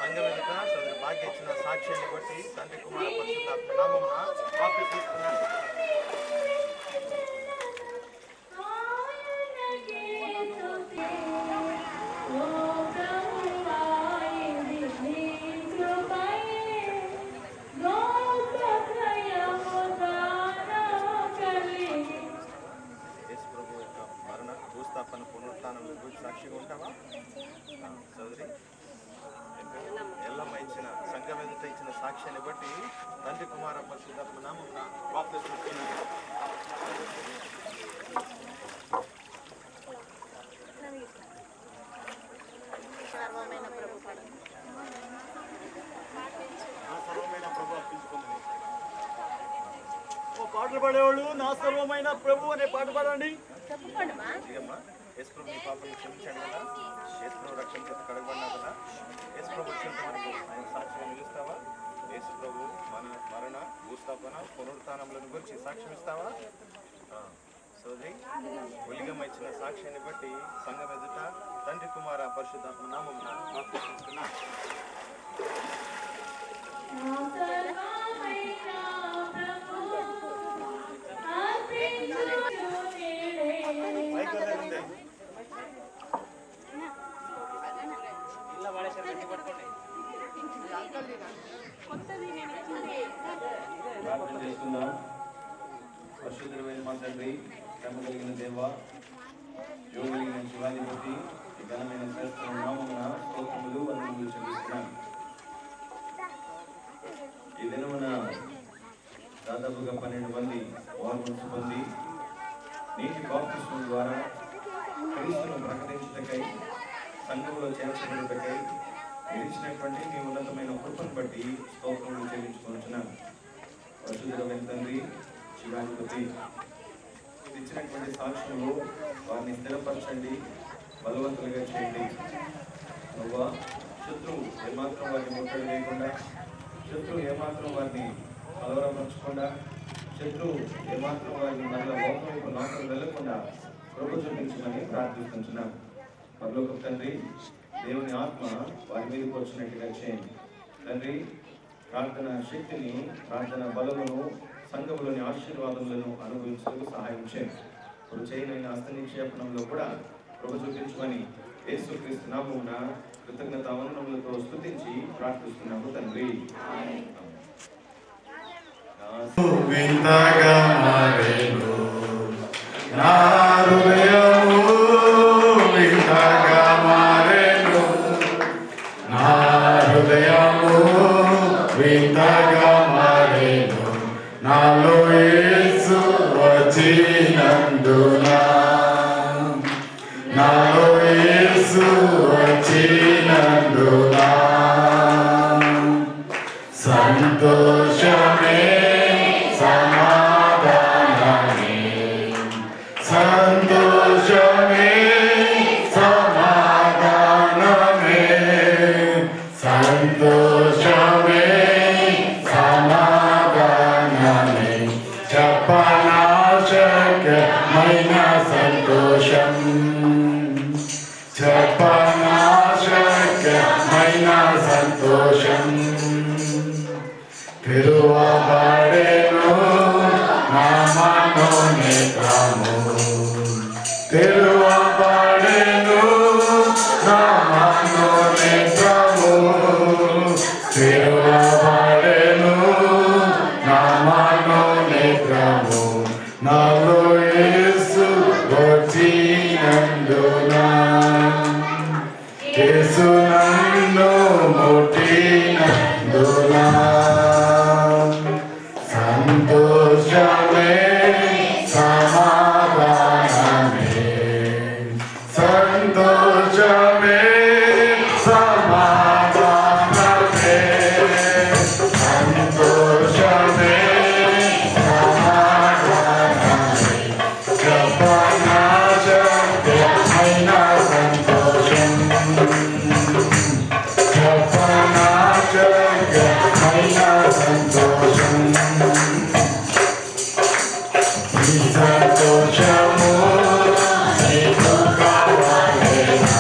సంఘం ఎదుట సోదరి భాగ్య ఇచ్చిన సాక్ష్యాన్ని బట్టి తండ్రి కుమార పరిశుద్ధాత్మ నామమున బాప్తిస్మం. భూస్థాపన పునరుత్థానంలో గురించి సాక్షిగా ఉంటావా? సోదరి ఎల్లమ్మ ఇచ్చిన సంఘం ఎదుట ఇచ్చిన సాక్ష్యాన్ని బట్టి తండ్రి కుమార పరిశుద్ధాత్మ నామమున బాప్తిస్మం. సర్వమైన ప్రభు అర్పించుకుంది. పాటలు పాడేవాళ్ళు నా సర్వమైన ప్రభు అనే పాట పాడండి. యేసుప్రభు నీ పాపను క్షమించాడు కదా. యేసుప్రభు రక్షణ చేత కడగబడినావు కదా. యేసుప్రభు వచ్చేంత వరకు ఆయన సాక్ష్యం నిలుస్తావా? యేసుప్రభు మరణ భూస్థాపన పునరుత్థానములను గురించి సాక్ష్యం ఇస్తావా? సోదరి ఒలిగమ్మ ఇచ్చిన సాక్ష్యాన్ని బట్టి సంఘం ఎదుట తండ్రి కుమార పరిశుద్ధాత్మ నామమున బాప్తిస్మం. ప్రార్థన చేసుకుందాం. పరిశుద్ధమైన మా తండ్రి, ప్రేమ కలిగిన దేవ, యోగ కలిగిన శివాధిపతి, ఈ ఘనమైన శ్రేష్ఠ నామమున స్తోత్రములు వందనములు చెల్లిస్తున్నాం. ఈ దినమున దాదాపుగా 12 మంది వార్మన్స్ పొంది నీటి బాప్తిస్మం ద్వారా క్రీస్తును ప్రకటించుటకై సంఘంలో చేర్చబడుటకై నిలిచినటువంటి మీ ఉన్నతమైన కృపను బట్టి స్తోత్రములు చెల్లించుకొనుచున్నాం. పరిశుద్ధమైన తండ్రి, శివాధిపతి, ఇచ్చినటువంటి సాక్ష్యంలో వారిని స్థిరపరచండి, బలవంతులుగా చేయండి. నువ్వు శత్రువు ఏమాత్రం వారిని ముట్టడి వేయకుండా, శత్రువు ఏమాత్రం వారిని కలవరపరచకుండా, శత్రువు ఏమాత్రం వారిని మళ్ళీ లోకం వైపు లోకం వెళ్ళకుండా కృప చూపించమని ప్రార్థిస్తున్నాం. పరలోక తండ్రి, దేవుని ఆత్మ వారి మీదకి వచ్చినట్టుగా చేయండి. తండ్రి, ప్రార్థన శక్తిని, ప్రార్థన బలమును, సంఘములోని ఆశీర్వాదములను అనుభవించడానికి సహాయం చేయండి. ఇప్పుడు చేయనైన హస్త నిక్షేపణంలో కూడా కృప చూపించమని యేసుక్రీస్తు నామమున కృతజ్ఞత వందనములతో స్తుతించి ప్రార్థిస్తున్నాము తండ్రి. వింతగా మారెను నా హృదయము, వింతగా మారెను నా హృదయము, వింతగా మారెను నాలో యేసు వచ్చినందున, నాలో యేసు వచ్చినందున సంతోషమే సమాధానమే, సంతోషమే సమాధానమే సంతోషం తిరువబడెను నా మనోనేత్రము తిరువబడెను నా మనోనేత్రము తిరువబడెను నా మనోనేత్రము నాలో యేసు వచ్చినందున యేసు నన్ను ముట్టినందున సంతోషమే సమాధానమే సంతోషమే సమాధానమే సంతోషమే సమాధానమే జపనాశక్యమైన సంతోషం జపనాశక్యమైన సంతోషం ఈ సంతోషము నీకు కావాలేనా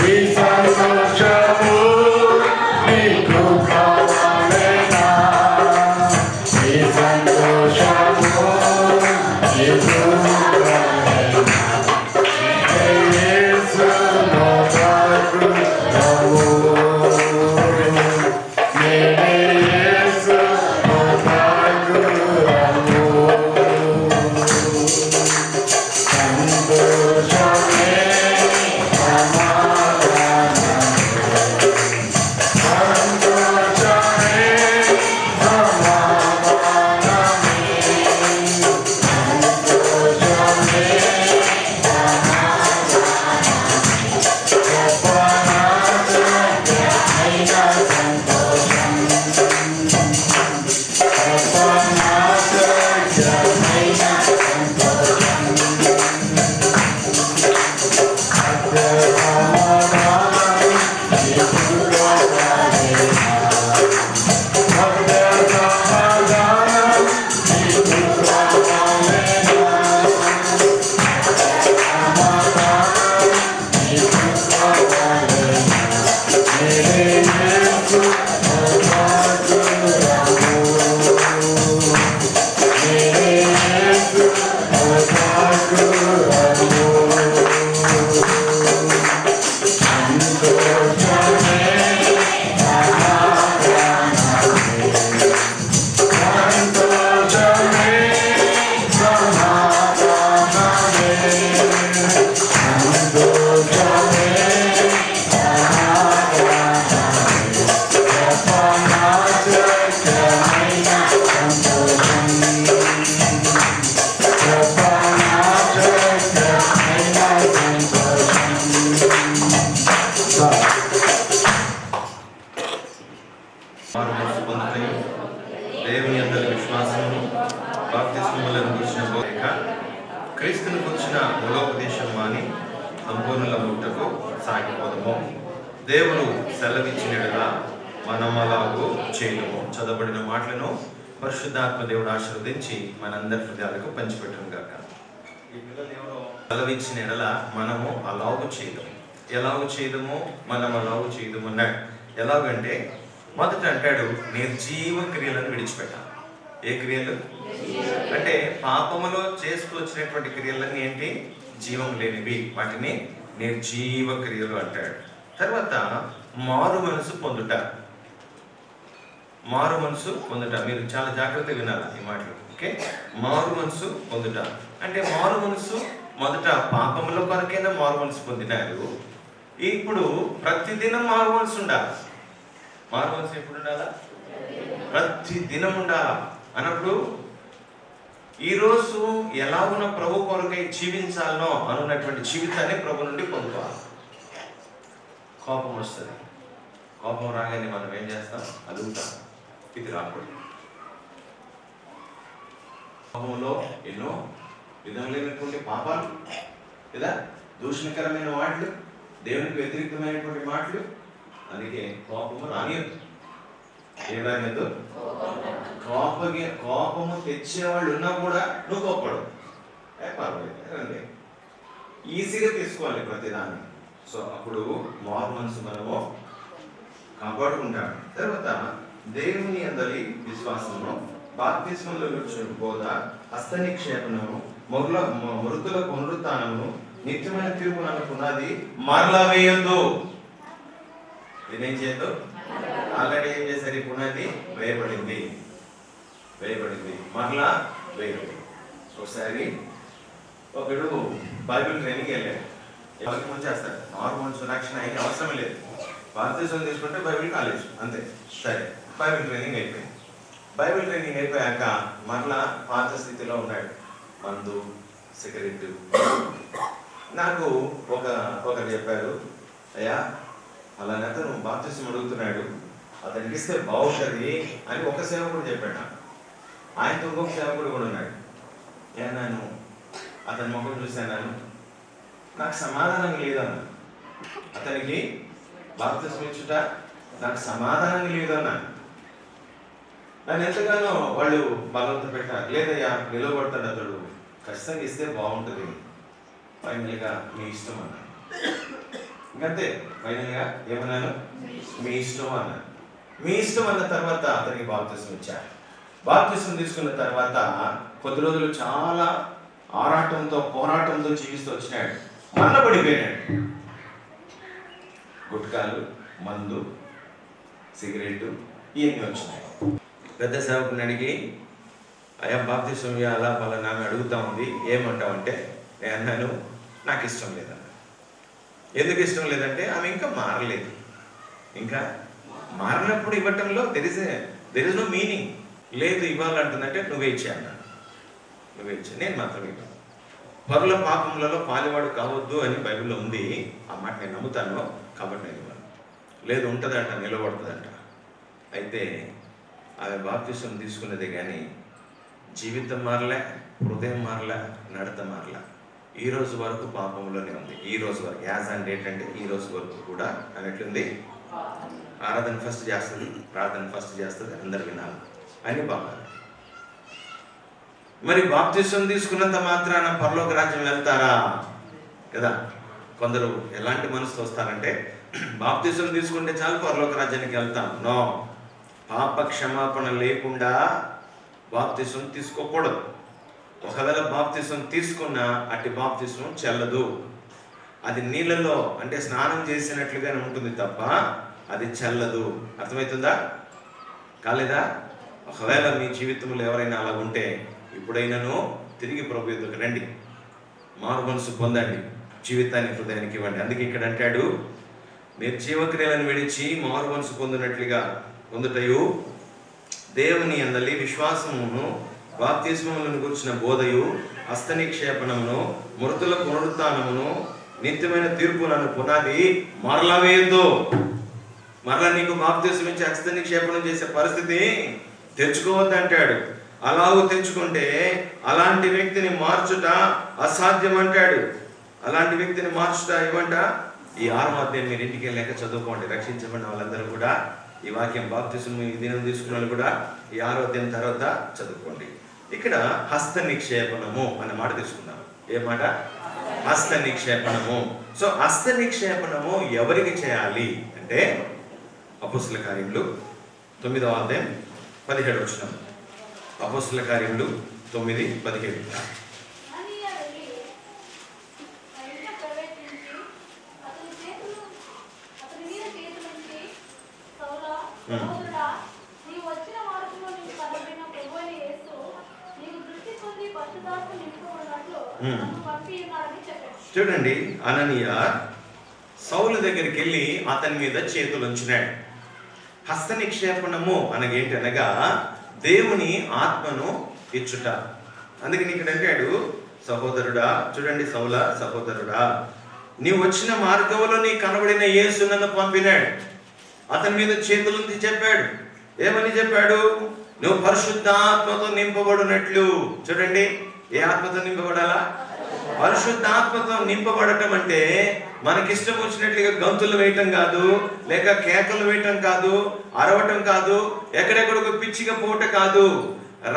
ఈ సంతోషము నీకు కావాలేనా ఈ సంతోషము నీకు కావాలేనా యేసు నోటకు రవు యేసు నోటకు రవు సంతోషమే సమాధానమే సంతోషమే సమాధానమే సంతోషమే జపనాశక్యమైన సంతోషం జపనాశక్యమైన సంతోషం సమాధానం నీకు కావాలేనా సమాధానం నీకు కావాలేనా సమాధానం నీకు కావాలేనా మేరే యేసు నోటకు రవు మేరే యేసు నోటకు రవు సంతోషమే సమాధానమే సంతోషమే సమాధానమే సంతోషమే సమాధానమే జపనాశక్యమైన సంతోషం జపనాశక్యమైన సంతోషం మారు మనసు పొందుటయు దేవుని యందలి విశ్వాసము బాప్తిస్మములను గురించిన బోధక క్రీస్తును గురించిన మూలోపదేశం మాని సంపూర్ణులముటకు సాగిపోదము దేవుడు సెలవిచ్చినట్లుగా మనమలాగు చేయము చదవబడిన మాటలను పరిశుద్ధాత్మ దేవుడు ఆశీర్వదించి మనందరి హృదయాలకు పంచిపెట్టును గాక. ఈ పిల్లలు ఎవరో సెలవిచ్చిన ఎడల మనము అలాగు చేయదము. ఎలాగూ చేయదము? మనం అలాగు చేయదము అన్నాడు. ఎలాగంటే మొదట అంటాడు నిర్జీవ క్రియలను విడిచిపెట్టాలి. ఏ క్రియలు అంటే పాపములో చేస్తూ వచ్చినటువంటి క్రియలన్నీ ఏంటి? జీవం లేనివి, వాటిని నిర్జీవ క్రియలు అంటాడు. తర్వాత మారు మనసు పొందుట. మారు మనసు పొందుట మీరు చాలా జాగ్రత్తగా వినాలి ఈ మాటలు. ఓకే, మారు మనసు పొందుట అంటే మారు మనసు మొదట పాపముల కొరకైనా మారు మనసు పొందినారు. ఇప్పుడు ప్రతిదినం మారు మనసు ఉండాలి. మారు మనసు ఎప్పుడు ఉండాలా? ప్రతి దినం ఉండాలా అన్నప్పుడు ఈరోజు ఎలా ఉన్న ప్రభు కొరకై జీవించాలనో అనున్నటువంటి జీవితాన్ని ప్రభు నుండి పొందుకోవాలి. కోపం వస్తుంది. కోపం రాగానే మనం ఏం చేస్తాం? అలుగుతాం. ఇది రాకూడదు. కోపంలో ఎన్నో విధములైనటువంటి పాపాలు లేదా దూషణకరమైన మాటలు, దేవునికి వ్యతిరేకమైనటువంటి మాటలు, అందుకే కోపము రానియద్దు. ఏం రానియద్దు? కోపము తెచ్చేవాళ్ళు ఉన్నా కూడా నువ్వు కోప్పడు. పర్వాలేదు, ఈజీగా తీసుకోవాలి ప్రతిదాన్ని. సో అప్పుడు మారు మనసు మనము ఉంటాడు. తర్వాత దేవుని అందలి విశ్వాసము, బాప్తిస్మములో గురించిన బోధ, హస్త నిక్షేపణము, మృతుల పునరుత్థానము, నిత్యమైన తీర్పు అనుకున్నది మరలా వేయొద్దు. నేనేం చేయొద్దు? ఆల్రెడీ ఏం చేశారు? ఈ పునాది వేయబడింది, మరలా వేయబడింది. ఒకసారి ఒకడు బైబిల్ ట్రైనింగ్ వెళ్ళాడు. ఎవరికి ముందు చేస్తాడు, నార్మల్ సురక్షణ అయితే అవసరం లేదు. బాప్తిజం తీసుకుంటే బైబిల్ కాలేజ్ అంతే. సరే, బైబిల్ ట్రైనింగ్ అయిపోయింది. బైబిల్ ట్రైనింగ్ అయిపోయాక మరలా పాత స్థితిలో ఉన్నాడు, మందు, సిగరెట్. నాకు ఒకరు చెప్పారు, అయ్యా అలానే అతను బాప్తిజం అడుగుతున్నాడు, అతనికి ఇస్తే బాగుంటుంది అని ఒక సేవకుడు చెప్పాడు నాకు. ఆయనతో ఇంకొక సేవకుడు కూడా ఉన్నాడు. నేను అతని ముఖం చూశాను, నాకు సమాధానం లేదన్న. అతనికి బాప్తిజం ఇచ్చుట నాకు సమాధానం లేదన్న. నన్ను ఎంతగానో వాళ్ళు బలవంతం పెట్టారు. లేదయ్యా నిలబడతాడు అతడు, ఖచ్చితంగా ఇస్తే బాగుంటుంది, ఫైనల్గా మీ ఇష్టం అన్నాను. ఇంకంతే, ఫైనల్గా ఏమన్నాను? మీ ఇష్టం అన్నాను. మీ ఇష్టం అన్న తర్వాత అతనికి బాప్తిజం ఇచ్చారు. బాప్తిజం తీసుకున్న తర్వాత కొద్ది రోజులు చాలా ఆరాటంతో పోరాటంతో జీవిస్తూ వచ్చినాడు. మరణపడిపోయాడు. గుట్కాలు, మందు, సిగరెట్ ఇవన్నీ వచ్చినాయి. పెద్ద సేవకుని అడిగి, అయ్యా బాప్తిజం ఇవ్వాలా పలానా ఆమె అడుగుతా ఉంది, ఏమంటావంటే నేను అన్నాను, నాకు ఇష్టం లేదన్న. ఎందుకు ఇష్టం లేదంటే ఆమె ఇంకా మారలేదు. ఇంకా మారినప్పుడు ఇవ్వటంలో దెర్ ఇస్ నో మీనింగ్. లేదు ఇవ్వాలంటుందంటే నువ్వే ఇచ్చే అన్నాను. నువ్వే ఇచ్చే, నేను మాత్రం ఇవ్వను. పరుల పాపములలో పాలువాడు కావద్దు అని బైబిల్లో ఉంది. ఆ మాట నేను నమ్ముతాను, కాబట్టి నేను ఇవ్వను. లేదు ఉంటుందంట, నిలబడుతుందంట. అయితే ఆమె బాప్తిజం తీసుకున్నదే కానీ జీవితం మారలే, హృదయం మారలే, నడత మారలే. ఈ రోజు వరకు పాపంలోనే ఉంది. ఈ రోజు వరకు, యాజ్ అండ్ డేట్ అంటే ఈ రోజు వరకు కూడా అన్నట్లుంది. ఆరాధన ఫస్ట్ చేస్తుంది, ప్రార్థన ఫస్ట్ చేస్తుంది, అందరు వినాలి అని బాగా. మరి బాప్తిజం తీసుకున్నంత మాత్రాన పరలోక రాజ్యం వెళ్తారా కదా? కొందరు ఎలాంటి మనసుతో వస్తారంటే, బాప్తిజం తీసుకుంటే చాలు పరలోక రాజ్యానికి వెళ్తాం. నో, పాప క్షమాపణ లేకుండా బాప్తిజం తీసుకోకూడదు. ఒకవేళ బాప్తిజం తీసుకున్నా అట్టి బాప్తిజం చెల్లదు. అది నీళ్ళలో అంటే స్నానం చేసినట్లుగానే ఉంటుంది తప్ప అది చెల్లదు. అర్థమవుతుందా? కాలేదా? ఒకవేళ మీ జీవితంలో ఎవరైనా అలా ఉంటే ఇప్పుడైనాను తిరిగి ప్రభు ఎదురుకు రండి, మారు మనసు పొందండి, జీవితాన్ని హృదయానికి ఇవ్వండి. అందుకే ఇక్కడ అంటాడు, నిర్జీవక్రియలను విడిచి మారు మనసు పొందినట్లుగా పొందుటయు, దేవుని అందలి విశ్వాసమును, బాప్తిస్మములను గురించిన బోధయు, హస్త నిక్షేపణమును, మృతుల పునరుత్థానమును, నిత్యమైన తీర్పులను పునాది మరలా వేయద్దు. మరలా నీకు బాప్తిస్మం ఇచ్చి హస్త నిక్షేపణం చేసే పరిస్థితి తెచ్చుకోవద్దు అంటాడు. అలాగూ తెచ్చుకుంటే అలాంటి వ్యక్తిని మార్చుట అసాధ్యం అంటాడు. అలాంటి వ్యక్తిని మార్చుట ఏమంట? ఈ 6వ అధ్యాయం మీరు ఇంటికి వెళ్ళాక చదువుకోండి. రక్షించబడిన వాళ్ళందరూ కూడా ఈ వాక్యం బాప్తిస్మం ఈ దినం తీసుకున్న వాళ్ళు కూడా ఈ 6వ అధ్యాయం తర్వాత చదువుకోండి. ఇక్కడ హస్త నిక్షేపణము అనే మాట తీసుకున్నాం. ఏ మాట? హస్త నిక్షేపణము. సో హస్త నిక్షేపణము ఎవరికి చేయాలి అంటే, అపోస్తల కార్యములు 9వ అధ్యాయం 17వ వచనం. అపోస్తల కార్యములు 9:17. అననీయ వెళ్ళి ఆ ఇంట ప్రవేశించి అతని మీద చేతులుంచి, సౌలా, సహోదరుడా, నీవు వచ్చిన మార్గంలో నీకు కనబడిన ప్రభువైన యేసు నీకు దృష్టి పొంది పరిశుద్ధాత్మ నింపబడినట్లు నన్ను పంపి ఉన్నాడని చెప్పాడు. చూడండి, అననీయ సౌలు దగ్గరికి వెళ్ళి అతని మీద చేతులు ఉంచినాడు. హస్త నిక్షేపణము అనగేంటి అనగా దేవుని ఆత్మను ఇచ్చుట. అందుకని ఇక్కడ అంటాడు, సహోదరుడా, చూడండి, సౌల సహోదరుడా, నీవు వచ్చిన మార్గంలో నీ కనబడిన యేసు నన్ను పంపినాడు. అతని మీద చేతులుంది చెప్పాడు. ఏమని చెప్పాడు? నువ్వు పరిశుద్ధాత్మతో నింపబడినట్లు. చూడండి, ఏ ఆత్మతో నింపబడాలా? పరిశుద్ధాత్మతో నింపబడటం అంటే మనకిష్టం వచ్చినట్లుగా గంతులు వేయటం కాదు, లేక కేకలు వేయటం కాదు, అరవటం కాదు, ఎక్కడెక్కడికి పిచ్చిగా పోవటం కాదు.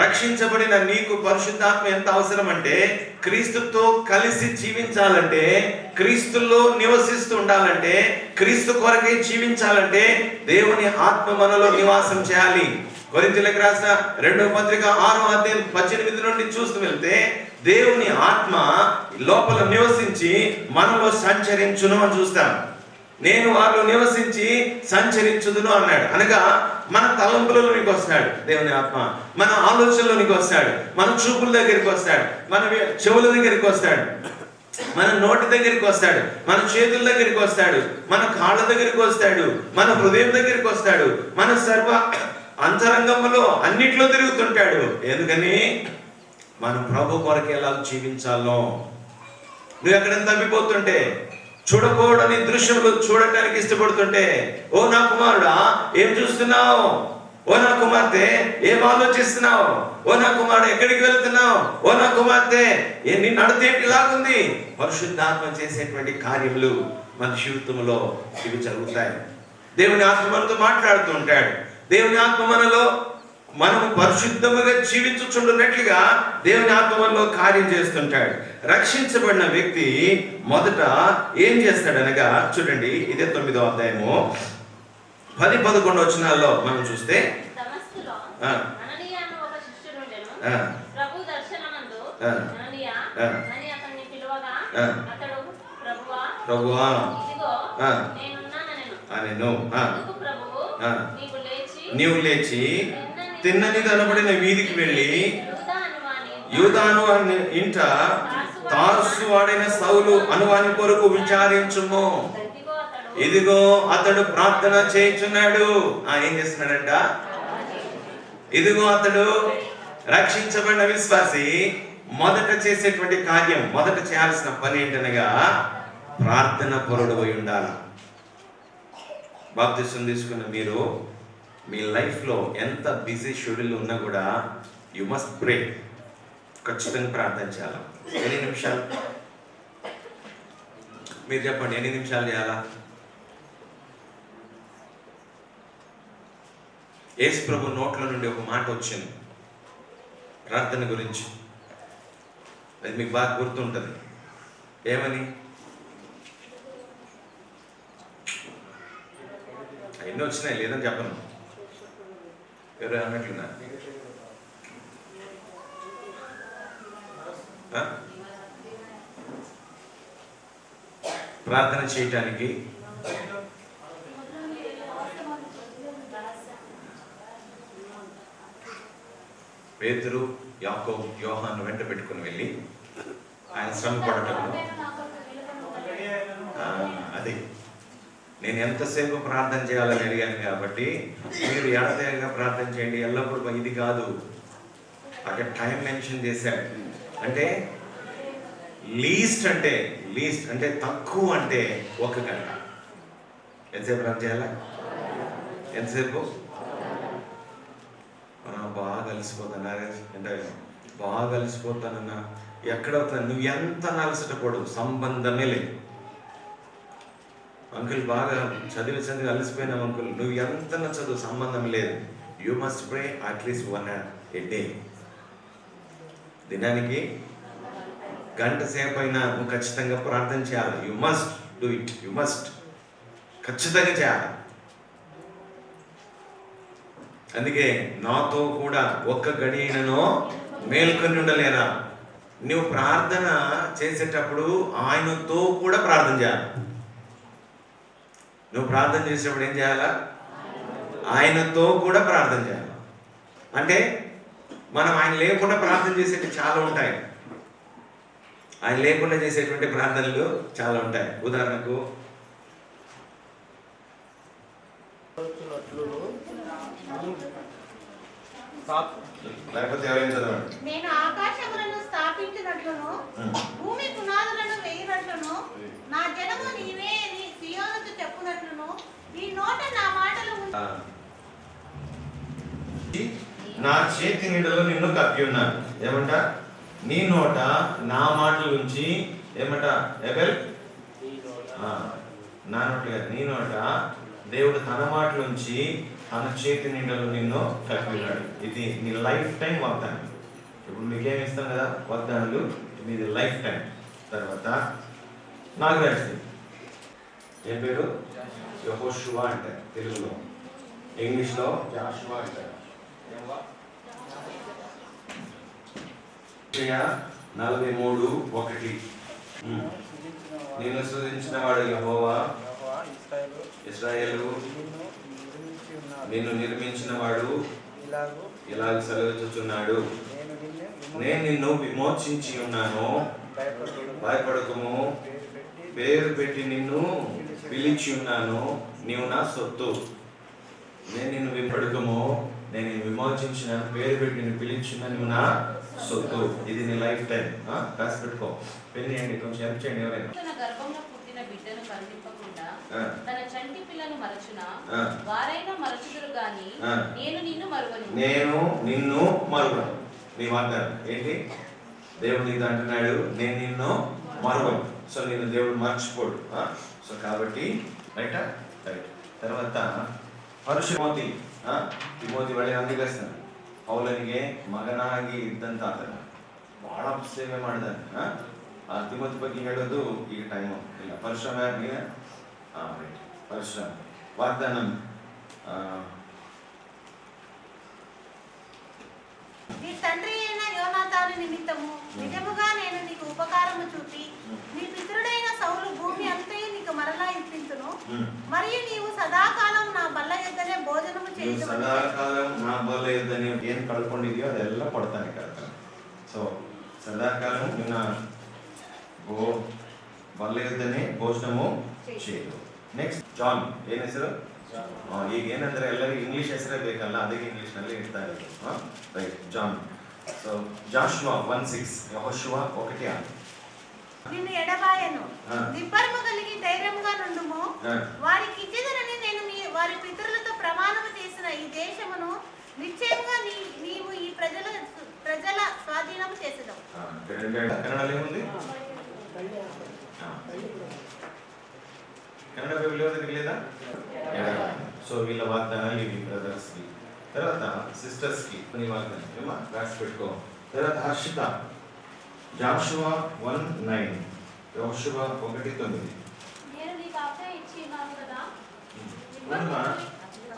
రక్షించబడిన నీకు పరిశుద్ధాత్మ ఎంత అవసరం అంటే, క్రీస్తుతో కలిసి జీవించాలంటే, క్రీస్తులో నివసిస్తూ ఉండాలంటే, క్రీస్తు కొరకై జీవించాలంటే దేవుని ఆత్మ మనలో నివాసం చేయాలి. కొరింథీయులకు రాసిన 2వ పత్రిక 6వ అధ్యాయం 18 నుండి చూస్తూ వెళ్తే, దేవుని ఆత్మ లోపల నివసించి మనలో సంచరించును అని చూస్తాం. నేను వారిలో నివసించి సంచరించుదును అన్నాడు. అనగా మన తలంపులలోనికి వస్తాడు దేవుని ఆత్మ, మన ఆలోచనలోనికి వస్తాడు, మన చూపుల దగ్గరికి వస్తాడు, మన చెవుల దగ్గరికి వస్తాడు, మన నోటి దగ్గరికి వస్తాడు, మన చేతుల దగ్గరికి వస్తాడు, మన కాళ్ళ దగ్గరికి వస్తాడు, మన హృదయం దగ్గరికి వస్తాడు, మన సర్వ అంతరంగంలో అన్నిట్లో తిరుగుతుంటాడు. ఎందుకని మనం ప్రభు కొరకు ఎలా జీవించాలో. నువ్వు ఎక్కడైనా తప్పిపోతుంటే, చూడకూడని దృశ్యములు చూడటానికి ఇష్టపడుతుంటే, ఓ నా కుమారుడా ఏం చూస్తున్నావు, ఓ నా కుమార్తె ఏం ఆలోచిస్తున్నావు, ఓ నా కుమారుడు ఎక్కడికి వెళ్తున్నావు, ఓ నా కుమార్తె నీ నడతేంటి ఇలాగుంది. పరిశుద్ధాత్మ చేసేటువంటి కార్యములు మన జీవితంలో ఇవి జరుగుతాయి. దేవుని ఆత్మ మనతో మాట్లాడుతూ ఉంటాడు. దేవుని ఆత్మ మనలో మనము పరిశుద్ధముగా జీవించుచుండున్నట్లుగా దేవుని ఆత్మలో కార్యం చేస్తుంటాడు. రక్షించబడిన వ్యక్తి మొదట ఏం చేస్తాడనగా, చూడండి, ఇదే 9వ అధ్యాయము 10-11 వచనాల్లో మనం చూస్తే, దమస్కులో ఆ, అననీయ అను ఒక శిష్యుడుండెను. ఆ, ప్రభు దర్శనమందు ఆ, అననీయ ఆ, అని అతన్ని పిలువగా ఆ, అతడు ప్రభువా ప్రభువా ఇదిగో ఆ, నేనున్నాననెను. అనెను. ఆ, అందుకు ప్రభువు ఆ, నీవు నీవు లేచి లేచి తిన్నని కనబడిన వీధికి వెళ్ళి యూదా అనువాని యూదాను అనే ఇంట తార్సు వాడైన సౌలు అనువాని కొరకు విచారించుము. ఇదిగో అతడు ప్రార్థన చేయుచున్నాడు. ఏం చేస్తున్నాడంట? ఇదిగో అతడు రక్షించబడిన విశ్వాసి మొదట చేసేటువంటి కార్యం, మొదట చేయాల్సిన పని ఏంటనగా ప్రార్థన పరుడు అయి ఉండాలి. బాప్తిసం తీసుకున్న మీరు మీ లైఫ్లో ఎంత బిజీ షెడ్యూల్ ఉన్నా కూడా యు మస్ట్ ప్రే. ఖచ్చితంగా ప్రార్థన చేయాలి. ఎన్ని నిమిషాలు? మీరు చెప్పండి, ఎన్ని నిమిషాలు చేయాలా? యేసు ప్రభు నోట్ల నుండి ఒక మాట వచ్చింది ప్రార్థన గురించి. అది మీకు బాగా గుర్తుంటుంది. ఏమని? ఎన్ని వచ్చినాయి లేదని చెప్పను, ఎవరు అన్నట్లున్నా. ప్రార్థన చేయటానికి పేతురు, యాకోబు, యోహాను వెంట పెట్టుకుని వెళ్ళి ఆయన శ్రమ పడటము. అది నేను ఎంతసేపు ప్రార్థన చేయాలని అడిగాను కాబట్టి మీరు ఎడతెగక ప్రార్థన చేయండి ఎల్లప్పుడూ. ఇది కాదు, అక్కడ టైం మెన్షన్ చేశాడు. అంటే లీస్ట్ అంటే తక్కువ అంటే 1 గంట. ఎంతసేపు ప్రార్థన చేయాలా? ఎంతసేపు? బాగా కలిసిపోతాను అంటే బాగా కలిసిపోతానన్నా ఎక్కడవుతాను? నువ్వు ఎంత నలసటపడు, సంబంధమే లేదు. అంకుల్ బాగా చదివి అలసిపోయినావు అంకుల్, నువ్వు ఎంత చదువు, సంబంధం లేదు. You must pray at least 1 hour a day. దినానికి 1 గంట సేపు అయినా నువ్వు ఖచ్చితంగా ప్రార్థన చేయాలి. You must do it. You must ఖచ్చితంగా చేయాలి. అందుకే నాతో కూడా 1 గడి అయినను మేల్కొని ఉండలేరా? నువ్వు ప్రార్థన చేసేటప్పుడు ఆయనతో కూడా ప్రార్థన చేయాలి. నువ్వు ప్రార్థన చేసేటప్పుడు ఏం చేయాలా? ఆయనతో కూడా ప్రార్థన చేయాలి. అంటే మనం ఆయన లేకుండా ప్రార్థన చేసేవి చాలా ఉంటాయి. ఆయన లేకుండా చేసేటువంటి ప్రార్థనలు చాలా ఉంటాయి. ఉదాహరణకు లేకపోతే ఎవరైనా చదవండి. నేను ఆకాశములను స్థాపించినట్లును భూమి పునాదులను వేయినట్లును నా జనము నీవే అని సియోనుకు చెప్పునట్లును నీ నోట నా మాటలు నా చేతి నీడలో నిన్ను కప్పి ఉన్నాను. ఏమంట? నీ నోట నా మాటలు ఉంచి ఏమంట? ఎవరు? నా నోట నీ నోట దేవుడు తన మాటలోంచి తన చేతి నిండలు నిన్ను కలిపినాడు. ఇది నీ లైఫ్ టైం వాగ్దానం. ఇప్పుడు మీకేమి ఇస్తాం కదా వాగ్దానాలు, ఇది లైఫ్ టైం. తర్వాత నాగరాజ్ ఏం పేరు? యెహోషువ అంటారు తెలుగులో, ఇంగ్లీష్లో జాషువా అంటారు. 43:1 నిన్ను సృజించిన వాడు యెహోవా, ఇశ్రాయేలు నిన్ను నిర్మించిన వాడు ఇలాగ సెలవిచ్చుచున్నాడు, నేను నిన్ను విమోచించి ఉన్నాను, భయపడకము, పేరు పెట్టి నిన్ను పిలిచి ఉన్నాను, నీవు నా సొత్తు. నేను నిన్ను విపడకము, నేను నిన్ను విమోచించినాను, పేరు పెట్టి నిన్ను పిలిచిన నువ్వు నా సొత్తు. ఇది నీ లైఫ్ టైం. రాసి పెట్టుకో, పెళ్లి అండి కొంచెం హెల్ప్ చేయండి. ఎవరైనా తన గర్భంలో పుట్టిన బిడ్డను కరుణింపకుండా తన చంటి పిల్లను మరచునా వారైనా మరచుదురు గాని నేను నిన్ను మరువను. నేను నిన్ను మరువను. నీ వాగ్దానం ఏంటి? దేవుడు నీతో అంటున్నాడు, నేను నిన్ను మరువను. సో నిన్ను దేవుడు మర్చిపోడు. సో కాబట్టి రైట్. తర్వాత ಪರಶುಮತಿ ತಿಮೋತಿ ಒಳ್ಳೆ ನಂದಿಗಸ್ತನ ಪೌಲನಿಗೆ ಮಗನಾಗಿ ಇದ್ದಂತ ಆತನ ಬಹಳ ಸೇವೆ ಮಾಡಿದಾನೆ. ಆ ತಿಮೋತಿ ಬಗ್ಗೆ ಹೇಳೋದು ಈಗ ಟೈಮು ಇಲ್ಲ. ಪರಶುರಾಮ ರೈಟ್, ಪರಶುರಾಮ ವಾಗ್ದಾನ. నీ తండ్రి అయిన యోనాతాను నిమిత్తము నిజముగా నేను నీకు ఉపకారము చూపి నీ పితరుడైన సౌలు భూమి అంతయు నీకు మరలా ఇప్పించును. మరియు నీవు సదాకాలం నా బల్ల యొద్దనే భోజనము చేయు. ಸದಾಕಾಲಂ ನಾ ಬಲ್ಲ ಯುದ್ಧನೆ ಏನು ಕಳ್ಕೊಂಡಿದೆಯೋ ಅದೆಲ್ಲ ಕೊಡ್ತಾನೆ ಕರ್ತಾನೆ. ಸೊ ಸದಾಕಾಲಂ ನಿನ್ನ ಬಲ್ಲ ಯುದ್ಧನೆ ಭೋಜನము చేయు. ನೆಕ್ಸ್ಟ್ ಜಾನ್, ಏನ್ ಹೆಸರು? ಈಗ ಏನಂದ್ರೆ ಎಲ್ಲರಿಗೂ ಇಂಗ್ಲಿಷ್ ಹೆಸರೇ ಬೇಕಲ್ಲ, ಅದಕ್ಕೆ ಇಂಗ್ಲಿಷ್ ನಲ್ಲಿ ಇರ್ತಾ ಇರೋದು. Right, John. ಸೊ ಜಾಷುವಾ 1:6, ಯೆಹೋಷುವ 1:6. నిన్ను ఎడబాయను, నిబ్బరము కలిగి ధైర్యముగా నుండుము. వారికి ఇచ్చేదనని నేను వారి పితరులతో ప్రమాణము చేసిన ఈ దేశమును నిశ్చయముగా నీవు ఈ ప్రజల స్వాధీనము చేసేదవు. కన్నడలో ఏముంది? కన్నడ బైబిల్ ఎవరి దగ్గర లేదా? సో వీళ్ళ వాగ్దానాలు ఇవి బ్రదర్స్కి. తర్వాత సిస్టర్స్కి కొన్ని వాగ్దానం ఏమా రాసి పెట్టుకో. తర్వాత హర్షిత జాషువా 1:9, యెహోషువ 1:9. నేను నీకు ఆజ్ఞ ఇచ్చి ఉన్నాను కదా.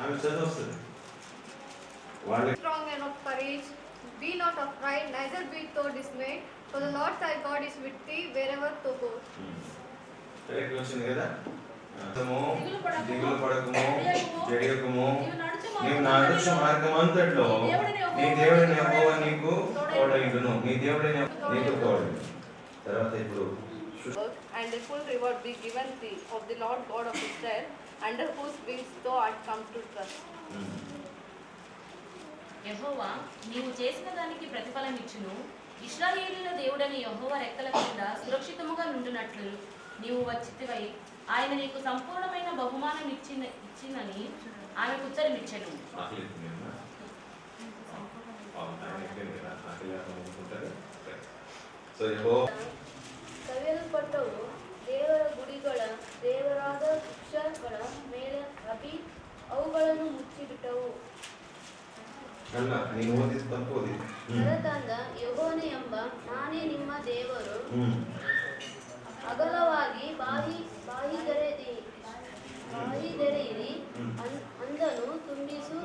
ఆమె చదువు వస్తుంది. వాళ్ళ Strong and of courage, be not afraid, neither be so dismayed, for the Lord thy God is with thee wherever thou goest. Correct వచ్చింది కదా. దిగులు పడకము, జడియకము, నీవు నడుచు మార్గం అంతట్లో నీ దేవుడిని యెహోవా నీకు తోడైండును. నీ దేవుడిని నీకు తోడైండు. తర్వాత ఇప్పుడు And a full reward be given thee of the Lord God of Israel, under whose wings thou art come to trust. యెహోవా నీవు చేసిన దానికి ప్రతిఫలం ఇచ్చును. ఇశ్రాయేలీయుల దేవుడని యెహోవా రెక్కల కింద సురక్షితముగా నుండునట్లు నీవు వచ్చితివై ఆయన నీకు సంపూర్ణమైన బహుమానం ఇచ్చినని ఆమెకు ఉత్తరమిచ్చెను. ಕರೆಯಲ್ಪಟ್ಟವು ದೇವರ ಗುಡಿಗಳ ದೇವರಾದ ವೃಕ್ಷಗಳ ಮೇಲೆ ಅಭಿ ಅವುಗಳನ್ನು ಮುಚ್ಚಿಬಿಟ್ಟವು. ಹೊರತಂದ ಯೆಹೋವನೇ ಎಂಬ ನಾನೇ ನಿಮ್ಮ ದೇವರು, ಅಗಲವಾಗಿ ಬಾಯಿದೆರೆಯಿರಿ ಅಂದನು ತುಂಬಿಸು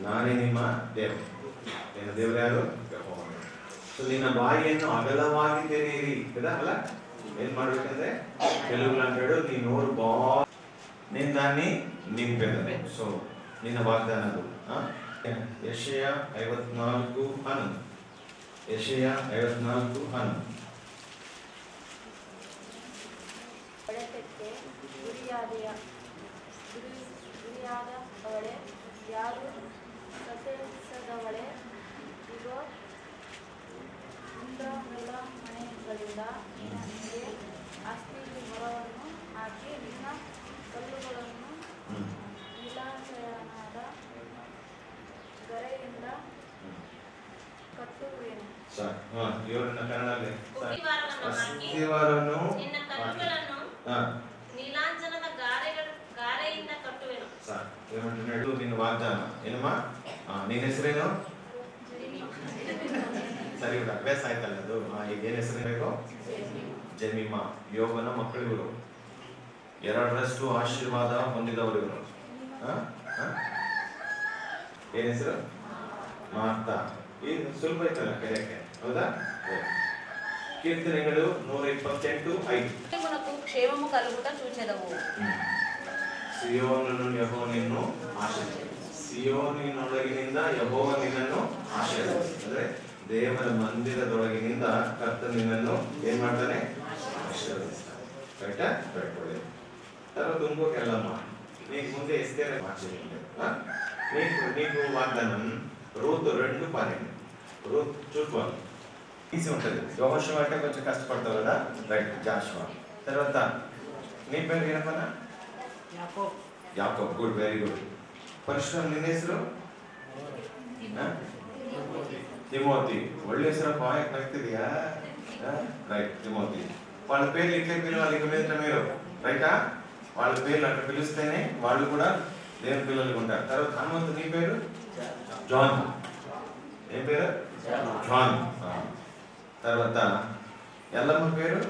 ನಾನೇ ನಿಮ್ಮ ದೇವರು. ನಿನ್ನ ದೇವರು ಯಾರು? ಸೊ ನಿನ್ನ ಬಾಯಿಯನ್ನು ಅಗಲವಾಗಿ ತೆರೆಯಿರಿ కదా. ಅಲ್ಲ ಏನ್ ಮಾಡ್ಬೇಕಂದ್ರೆ తెలుగులో అంటాడు నీ నోరు నేను దాన్ని నింపెదను. సో నిన్న వాగ్దానాలు యెషయా 54:11. ಯೆಶಾಯ 54:11. ಹೊಡೆತಕ್ಕೆ ಗುರಿಯಾದವಳೆ ಯಾರು ಸತೇಸದವಳೆ, ಇಗೋ ಇಂದ್ರನೆಲ ಮನೆಗಳಿಂದ ನಿನಗೆ ಅಸ್ಥಿಗೆ ಮೊರವನ್ನು ಹಾಕಿ ನಿನ್ನ ಕಲ್ಲುಗಳನ್ನು ವಿಲಾಸಯಾನದ ಗರೆಯಿಂದ ಕಟ್ಟುವೆನು. ಇವರನ್ನ ಕನ್ನಡಲ್ಲಿ ಅಸ್ಥಿವಾರವನ್ನು ಅಸ್ಥಿವಾರವನ್ನು ನಿನ್ನ ಕಲ್ಲುಗಳನ್ನು నీలాంజనన గారైన కట్టువేను. ఏమంటున్నాడు? నేను వాగ్దానం ఏనమ్మా నేను ಹೆಸರೇನು ಸರಿ ಅಭ್ಯಾಸ ಆಯ್ತಲ್ಲ ಅದು. ಈಗ ಏನ್ ಹೆಸರು ಬೇಕು? ಜೆಮಿಮಾ. ಯೋಗನ ಮಕ್ಕಳು ಇವರು 2ರಷ್ಟು ಆಶೀರ್ವಾದ ಹೊಂದಿದವರು ಇವರು. ಏನ್ ಹೆಸರು? ಮಾರ್ತಾ. ಏನು ಸುಲಭ ಐತಲ್ಲ ಕರೆಯಕ್ಕೆ, ಹೌದಾ? ಕೀರ್ತನೆಗಳು 128:5. క్షేమము కలుగుట చూచెదవు. ಸಿಯೋನನ್ನು ಯೆಹೋವ ನಿನ್ನನ್ನು ಆಶೀರ್ವದಿಸು. ಸಿಯೋನಿನೊಳಗಿನಿಂದ ಯೆಹೋವ ನಿನ್ನನ್ನು ಆಶೀರ್ವದಿಸು. ಅಂದ್ರೆ ದೇವರ ಮಂದಿರದೊಳಗಿನಿಂದ ಕರ್ತನು ನಿನ್ನನ್ನು ಏನ್ ಮಾಡ್ತಾನೆ? ಆಶೀರ್ವದಿಸ್ತಾನೆ. ಕರೆಕ್ಟಾ? ಕರೆಕ್ಟ್. తర్వాత ఇంకొక వెళ్ళమ్మా, నీకు ముందే ఇస్తే నీకు వాగ్దానం రూతు 2:12. రూత్ చూసుకోవాలి, ఈజీ ఉంటుంది. యెహోషువ అంటే కొంచెం కష్టపడతావు కదా, రైట్. జాషువా. తర్వాత నీ పేరు ಏನಪ್ಪನ? Yakob. Good, very good. Parashuram ನಿನ್ನ ಹೆಸರು? తిమోతి. ఒళ్ళు ಹೆಸరಪ್ಪ, ಯಾಕೆ ನಗ್ತಿದೀಯಾ? Right, Timothy. వాళ్ళ పేర్లు ఇట్లే పిలవాలి ఇక మీద మీరు, రైటా? వాళ్ళ పేర్లు అట్లా పిలిస్తేనే వాళ్ళు కూడా దేవుని పిల్లలు ఉంటారు. తర్వాత హనుమంతు, నీ పేరు? జాన్. ఏం పేరు? జాన్. తర్వాత ఎల్లమ్మ పేరు?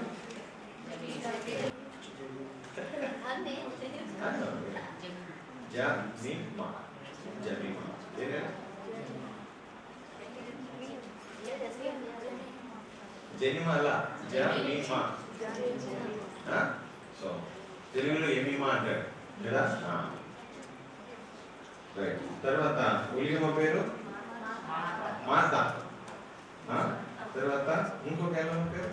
జమీమా. జమీమా. జెనిమా అలా, జమీమా. సో తెలుగులో ఎమీమా అంటారు కదా. రైట్. తర్వాత ఉలిగమ్మ పేరు? మార్తా. తర్వాత ఇంకొక ఎల్లమ్మ పేరు?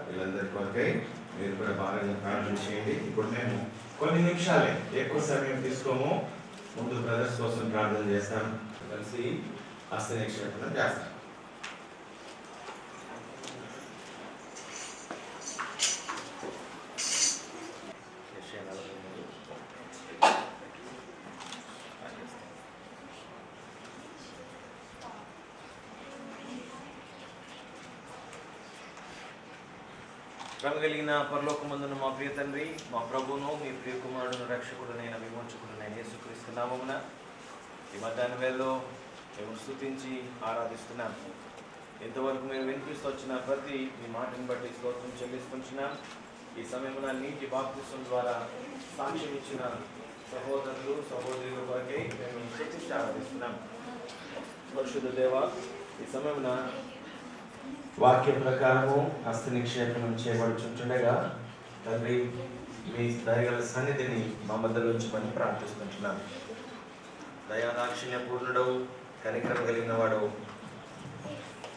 వీళ్ళందరి కొరకై మీరు కూడా బాగా ప్రార్థన చేయండి. ఇప్పుడు మేము కొన్ని నిమిషాలే, ఎక్కువ సమయం తీసుకోము, ముందు బ్రదర్స్ కోసం ప్రార్థన చేస్తాం, కలిసి హస్తనిక్షేపణ చేస్తాం. కలిగిన పరలోకమందున మా ప్రియ తండ్రి, మా ప్రభువును, మీ ప్రియ కుమారుడును, రక్షకుడునైన విమోచకుడునైన యేసుక్రీస్తు నామమున ఈ మధ్యాహ్న వేళలో మేము స్తుతించి ఆరాధిస్తున్నాం. ఇంతవరకు మీరు వినిపిస్తూ వచ్చిన ప్రతి మీ మాటను బట్టి స్తోత్రం చెల్లిస్తున్నాం. ఈ సమయమున నీటి బాప్తిసం ద్వారా సాక్ష్యం ఇచ్చిన సహోదరులు సహోదరుల కొరకై మేము స్తుతించి ఆరాధిస్తున్నాం. పరిశుద్ధ దేవ, ఈ సమయమున వాక్య ప్రకారము హస్త నిక్షేపణం చేయబడుచుండగా తండ్రి, మీ దయగల సన్నిధిని మా మధ్యలో ఉంచమని ప్రార్థిస్తుంటున్నాను. దయాదాక్షిణ్య పూర్ణుడవు, కనికరం కలిగిన వాడవు,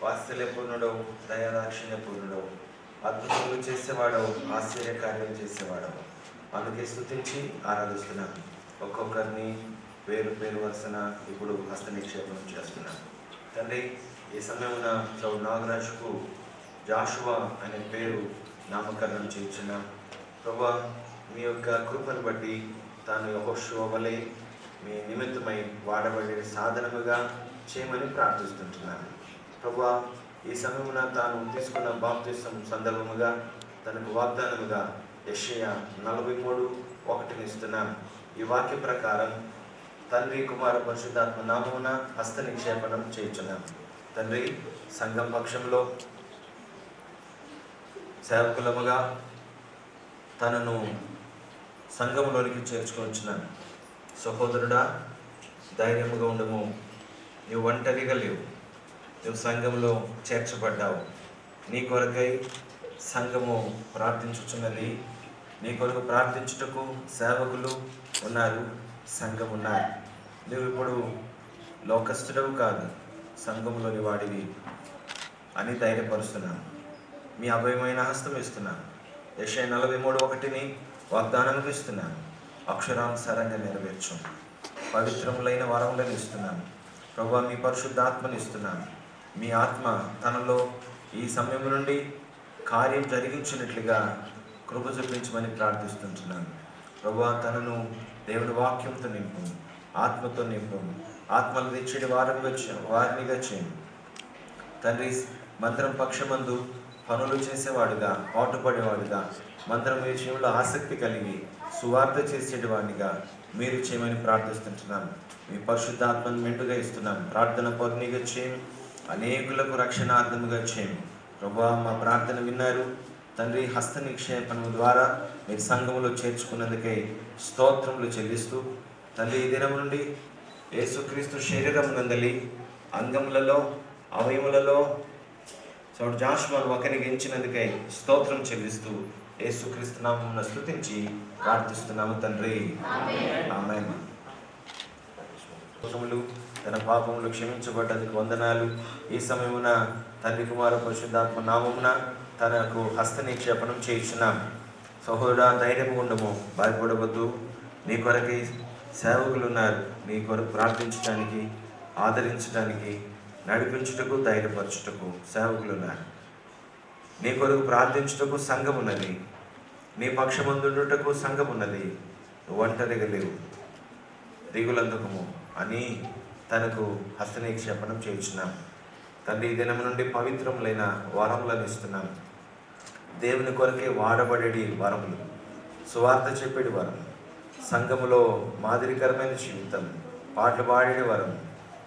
వాత్సల్య పూర్ణుడవు, దయాదాక్షిణ్య పూర్ణుడవు, అద్భుతములు చేసేవాడవు, ఆశ్చర్య కార్యాలు చేసేవాడవు. అందుకే స్తుతించి ఆరాధిస్తున్నాను. ఒక్కొక్కరిని పేరు పేరు వరుసన ఇప్పుడు హస్త నిక్షేపణం చేస్తున్నాను. తండ్రి, ఈ సమయమున చౌడ్ నాగరాజుకు జాషువా అనే పేరు నామకరణం చేయించున్నాం. ప్రభువా, మీ యొక్క కృపను బట్టి తాను యెహోషువ వలె మీ నిమిత్తమై వాడబడే సాధనముగా చేయమని ప్రార్థిస్తుంటున్నాను. ప్రభువా, ఈ సమయమున తాను తీసుకున్న బాప్తిసం సందర్భముగా తనకు వాగ్దానముగా యెషయా 43:1 ఇస్తున్నాను. ఈ వాక్య ప్రకారం తండ్రి, కుమార, పరిశుద్ధాత్మ నామమున హస్త నిక్షేపణం చేయించున్నాం. తండ్రి, సంఘం పక్షంలో సేవకులముగా తనను సంఘంలోనికి చేర్చుకొచ్చున్నాను. సహోదరుడా, ధైర్యముగా ఉండము. నువ్వు ఒంటరిగా లేవు, నువ్వు సంఘంలో చేర్చబడ్డావు. నీ కొరకై సంఘము ప్రార్థించుచున్నది. నీ కొరకు ప్రార్థించుటకు సేవకులు ఉన్నారు, సంఘం ఉన్నారు. నువ్వు ఇప్పుడు లోకస్తుడవు కాదు, సంఘంలోని వాడివి అని ధైర్యపరుస్తున్నాను. మీ అభయమైన హస్తం ఇస్తున్నాను. యెషయా 43:1 వాగ్దానం ఇస్తున్నాను. అక్షరానుసారంగా నెరవేర్చు. పవిత్రములైన వరములను ఇస్తున్నాను. ప్రభువా, మీ పరిశుద్ధాత్మని ఇస్తున్నాను. మీ ఆత్మ తనలో ఈ సమయం నుండి కార్యం జరిగించినట్లుగా కృప చూపించమని ప్రార్థిస్తుంటున్నాను. ప్రభువా, తనను దేవుని వాక్యంతో నింపు, ఆత్మతో నింపు, ఆత్మలు తెచ్చేది వారినిగా చేయండి. తండ్రి, మందిరం పక్షమందు పనులు చేసేవాడుగా, పాటుపడేవాడుగా, మంత్రం విషయంలో ఆసక్తి కలిగి సువార్త చేసేటివాడిగా మీరు చేయమని ప్రార్థిస్తుంటున్నాను. మీ పరిశుద్ధాత్మను మెండుగా ఇస్తున్నాం. ప్రార్థన పౌర్ణిగా చేయం, అనేకులకు రక్షణార్థముగా చేయం. ప్రభువా, మా ప్రార్థన విన్నారు తండ్రి. హస్త నిక్షేపణ ద్వారా మీరు సంఘములో చేర్చుకున్నందుకై స్తోత్రములు చెల్లిస్తూ తండ్రి, ఈ దినం నుండి యేసుక్రీస్తు శరీరం నందలి అంగములలో అవయములలో చోటు జాషువాను ఒకరికి ఎంచినందుకై స్తోత్రం చెల్లిస్తూ యేసుక్రీస్తు నామమున స్తుతించి ప్రార్థిస్తున్నాము తండ్రి, ఆమేన్. తన పాపములు క్షమించబడ్డందుకు వందనాలు. ఈ సమయమున తండ్రి కుమార పరిశుద్ధాత్మ నామమున తనకు హస్త నిక్షేపణం చేయించున్నాం. సహోదరుడా, ధైర్యం ఉండము, భయపడవద్దు. నీ కొరకి సేవకులు ఉన్నారు. నీ కొరకు ప్రార్థించడానికి, ఆదరించడానికి, నడిపించుటకు, ధైర్యపరచుటకు సేవకులు ఉన్నారు. నీ కొరకు ప్రార్థించుటకు సంఘం ఉన్నది. నీ పక్షమందుటకు సంఘం ఉన్నది. నువ్వు ఒంటరిగా లేవు, దిగులందుకము అని తనకు హస్త నిక్షేపణం చేయించున్నాం. తండ్రి, ఈ దినం నుండి పవిత్రములైన వరములను ఇస్తున్నాం. దేవుని కొరకే వాడబడేటి వరములు, సువార్త చెప్పేటి వరం, సంఘములో మాదిరికరమైన జీవితం, పాటలు పాడేటి వరం,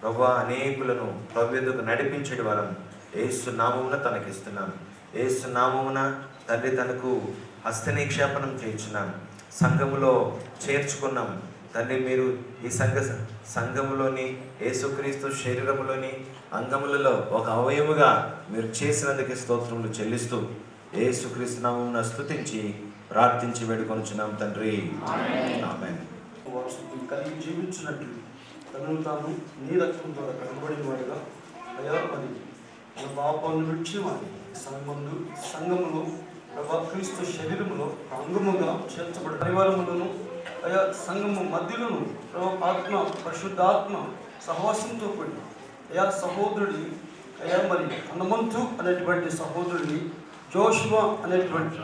ప్రభువా అనేకులను ప్రభు ఎదుగు నడిపించేటి వరం యేసు నామమున తనకిస్తున్నాం. యేసు నామమున తండ్రి తనకు హస్త నిక్షేపణం చేయించున్నాం. సంఘములో చేర్చుకున్నాం. తండ్రి, మీరు ఈ సంఘములోని యేసుక్రీస్తు శరీరములోని అంగములలో ఒక అవయముగా మీరు చేసినందుకే స్తోత్రములు చెల్లిస్తూ యేసుక్రీస్తు నామమున స్తుతించి ప్రార్థించి వేడుకొనుచున్నాం తండ్రి, ఆమేన్. కలిగి జీవించినట్లు తనను తాను నీ రక్తం ద్వారా కనబడిన వాడిగా అయా మరి మన పాపాలను విడిచిన వాడి సంఘములో ప్రభా క్రీస్తు శరీరములో అంగముగా చేర్చబడి పరివారములను అయా సంఘము మధ్యలోను ప్రభా ఆత్మ పరిశుద్ధాత్మ సహవాసంతో కూడి అయా సహోదరుడి అయా మరి హనుమంతు అనేటువంటి సహోదరుడిని జోషువా అనేటువంటి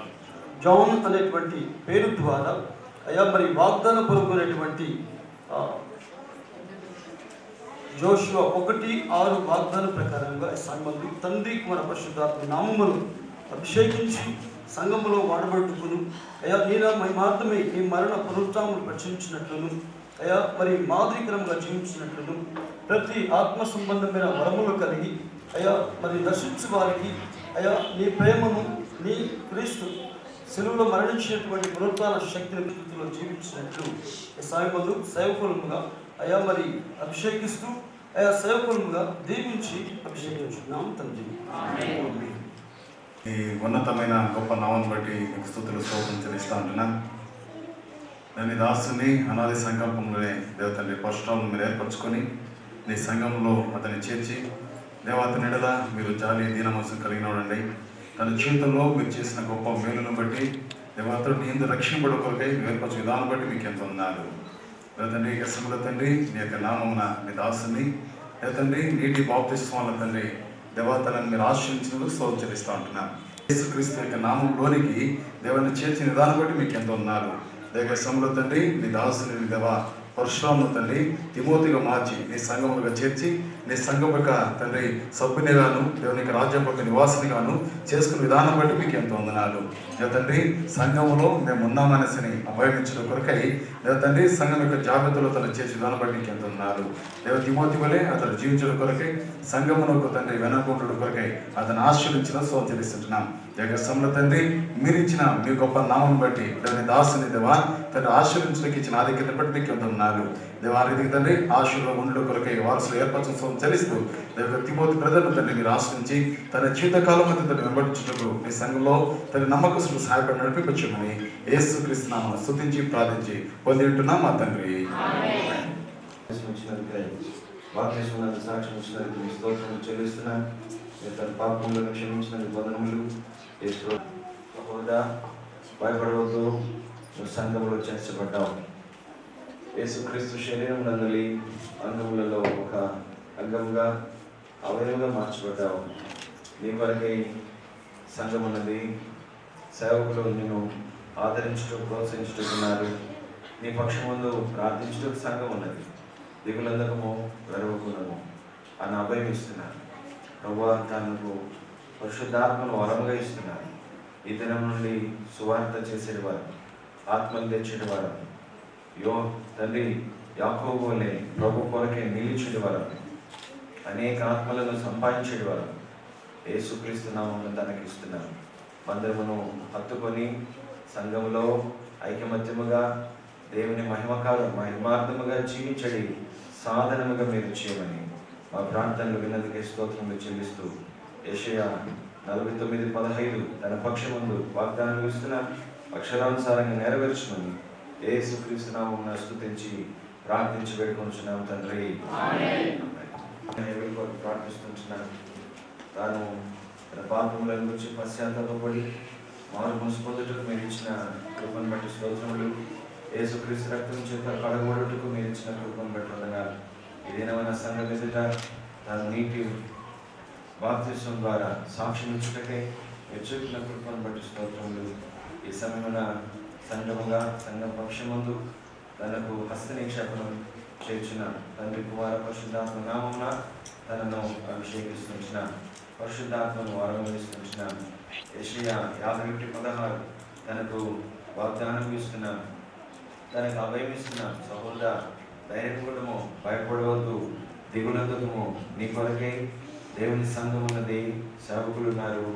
జాన్ అనేటువంటి పేరు ద్వారా అయా మరి వాగ్దాన పొందుకునేటువంటి జోషువా 1:6 వాగ్దాన ప్రకారంగా సంఘములు తండ్రి కుమార పరిశుద్ధాత్మ నామమును అభిషేకించి సంఘములో వాడబట్టుకును అయా నీలా మాత్రమే నీ మరణ పునరుత్థానములు ప్రచురించినట్లును అయా మరి మాదిరికరంగా జీవించినట్లును ప్రతి ఆత్మ సంబంధమైన వరములు కలిగి అయా మరి దర్శించు వారికి అయా నీ ప్రేమను నీ క్రీస్తు సెలువులో మరణించినటువంటి పునరుత్థాన శక్తిని కృతిలో జీవించినట్లు సాయములు సేవకులముగా అయా మరి అభిషేకిస్తూ అయా సేవకులముగా దీవించి అభిషేకించున్నాం తండ్రి. ఈ ఉన్నతమైన గొప్ప నామం బట్టి మీకు స్తుతులు స్తోత్రం చెల్లిస్తూ ఉంటున్నాను. నేను దాసుని అనాది సంకల్పంలోనే దేవతండ్రి పరశురామును మీరు ఏర్పరచుకొని నీ సంఘంలో అతన్ని చేర్చి దేవతని ఎడల మీరు జాలి దీనమనసు కలిగిన వాడండి. తన జీవితంలో మీరు చేసిన గొప్ప మేలును బట్టి దేవతడు నీ ఎందు రక్షింపడ కొరకై ఏర్పరచు విధానం బట్టి మీకు ఎంత ఉన్నారు తండ్రి. యెహోవా తండ్రి, నీ యొక్క నామమున మీ దాసుని తండ్రి నీటి బాప్తిస్మం తండ్రి దేవతలను మీరు ఆశ్రయించినందుకు స్తోత్రం చెల్లిస్తూ ఉంటున్నాను. యేసుక్రీస్తు యొక్క నామంలోనికి దేవుని చేర్చిన విధానం బట్టి మీకు ఎంత ఉన్నారు. దేవసంలో తండ్రి మీ దాసుని దేవా పరశురామును తండ్రి తిమోతిగా మార్చి నీ సంఘములుగా చేర్చి నీ సంఘం యొక్క తండ్రి సభ్యునిగాను దేవుని యొక్క రాజ్యం యొక్క నివాసినిగాను చేసుకునే విధానం బట్టి మీకు ఎంత వందనాలు. తండ్రి సంఘములో మేము ఉన్నామనేసి అభయించడం కొరకై తండ్రి సంఘం యొక్క జాగ్రత్తలో తను చేసే విధానం బట్టి మీకు ఎంత ఉన్నారు. తిమోతి వలె అతను జీవించడం కొరకై సంఘమునకు తండ్రి వెనకుండడం కొరకై అతను ఆశ్రయించిన స్తోత్రం చెల్లిస్తున్నాం. జగస్సంలో తండ్రి మీరు ఇచ్చిన మీ గొప్ప నామం బట్టి దేవుని దాసుని దేవా తండ్రి ఆశ్రయించడానికి ఇచ్చిన ఆధిక్యతను బట్టి మీకు ఎంత ఉన్నారు. దేవారీతికి తండ్రి ఆశీర్వాదం ఉండడం కొరకై వారసులు ఏర్పరచడం చెల్లిస్తూ తిమోతి బ్రదర్ను తండ్రి మీరు ఆశ్రయించి తన జీవితకాలం మధ్య తను వెంబడించుటకు మీ సంఘంలో తన నమ్మకస్తులు సహాయపడి నడిపించమని యేసుక్రీస్తు నామమున స్తుతించి ప్రార్థించి పొంది ఉంటున్నాం మా తండ్రి. సాక్ష్యం ఇచ్చినందుకు మీ స్తోత్రం చెల్లిస్తున్నాను. తన పాపములను క్షమించినందుకు వందనములు. భయపడవద్దు, నువ్వు సంఘములో చేర్చబడ్డావు. యేసుక్రీస్తు శరీరం నందలి అంగములలో ఒక అంగంగా అవయవంగా మార్చబడ్డావు. నీ కొరకై సంఘం ఉన్నది. సేవకులు నిన్ను ఆదరించడం ప్రోత్సహించుతున్నారు. నీ పక్షం ముందు ప్రార్థించడం సంఘం ఉన్నది. దిగులందకము గర్వకులము అని అభయం ఇస్తున్నాను. ప్రభువా తనకు పరిశుద్ధాత్మను వరముగా ఇస్తున్నాను. ఈ దినం నుండి సువార్త చేసేవారు, ఆత్మలు తెచ్చేవారు, తండ్రి యాకోబు వలె ప్రభు కొరకే నిలిచేవారు, అనేక ఆత్మలను సంపాదించేవారు యేసుక్రీస్తు నామమున తనకి ఇస్తున్నారు. మందిరమును హత్తుకొని సంఘములో ఐకమత్యముగా దేవుని మహిమార్థముగా జీవించడి సాధనముగా మీరు చేయమని మా ప్రార్థనలు విన్నందుకే స్తోత్రములు చెల్లిస్తూ యెషయా 49:15 తన పక్షమందు వాగ్దానం ఇస్తున్న అక్షరానుసారంగా నెరవేర్చమని యేసుక్రీస్తు నామమున స్తుతించి ప్రార్థించి వేడుకొనుచున్నాం తండ్రి. ప్రార్థిస్తున్నాను. తాను తన పాపములను గురించి పశ్చాత్తాపడి మారు మనసు పొందుటకు మీరు ఇచ్చిన కృపను బట్టి స్తోత్రములు. యేసుక్రీస్తు రక్తం చేత కడగబడుటకు మీరు ఇచ్చిన కృపను బట్టి వందనాలు. ఇదేనమైన సంఘం ఎదుట తన నీటి బాప్తిస్వం ద్వారా సాక్ష్యం ఇచ్చుటకే మీరు చూపిన కృపను బట్టి స్తోత్రములు. ఈ సమయమున సంఘముగా సంఘం పక్షమందు తనకు హస్త నిక్షేపణం చేర్చిన తండ్రి కుమార పరిశుద్ధాత్మ నామమున తనను అభిషేకిస్తుంచిన పరిశుద్ధాత్మను వరమిస్తుంచిన యెషయా 51:16 తనకు వాగ్దానం ఇస్తున్న తనకు అభయమిస్తున్న సహోదర ధైర్యపడము, భయపడవద్దు, దిగునందుకము, నీ కొరకే దేవుని సంఘం ఉన్నది, సేవకులు ఉన్నారు,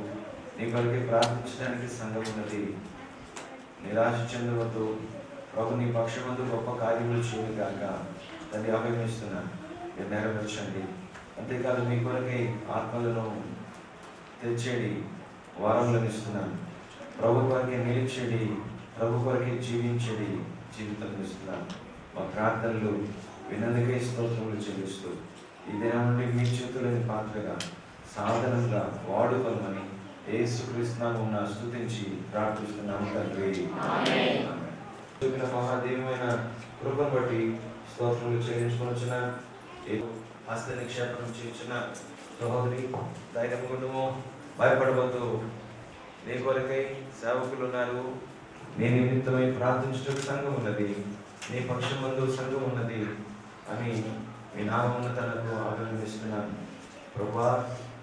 నీ కొరకే ప్రార్థించడానికి సంఘం ఉన్నది, నిరాశ చెందవద్దు, ప్రభు నీ పక్షమందు గొప్ప కార్యములు చేయను కాక దాన్ని అభయమిస్తున్నాను, మీరు నెరవేర్చండి. అంతేకాదు మీ కొరకే ఆత్మలను తెచ్చేది వారములను ఇస్తున్నాను, ప్రభు కొరకే నిలిచేది, ప్రభు కొరకే జీవించేది జీవితం ఇస్తున్నాను. మా ప్రార్థనలు వినందుకే స్తోత్రములు చెల్లిస్తూ ఈ దినం నుండి మీ చేతులని పాత్రగా సాధనంగా వాడుకోమని యేసుక్రీస్తు నామమున స్తుతించి ప్రార్థిస్తున్నాము తండ్రి. చూపిన మహాదేవమైన కృపను బట్టి స్తోత్రములు చెల్లించుకొనుచున్న హస్త నిక్షేపణం చేసిన సహోదరి ధైర్యమును, భయపడవద్దు, నీ కొరకై సేవకులు ఉన్నారు, నీ నిమిత్తమై ప్రార్థించడానికి సంఘం ఉన్నది, నీ పక్షమందు సంఘం ఉన్నది అని మీ నామమున తనకు అభినందిస్తున్నాను. ప్రభువా,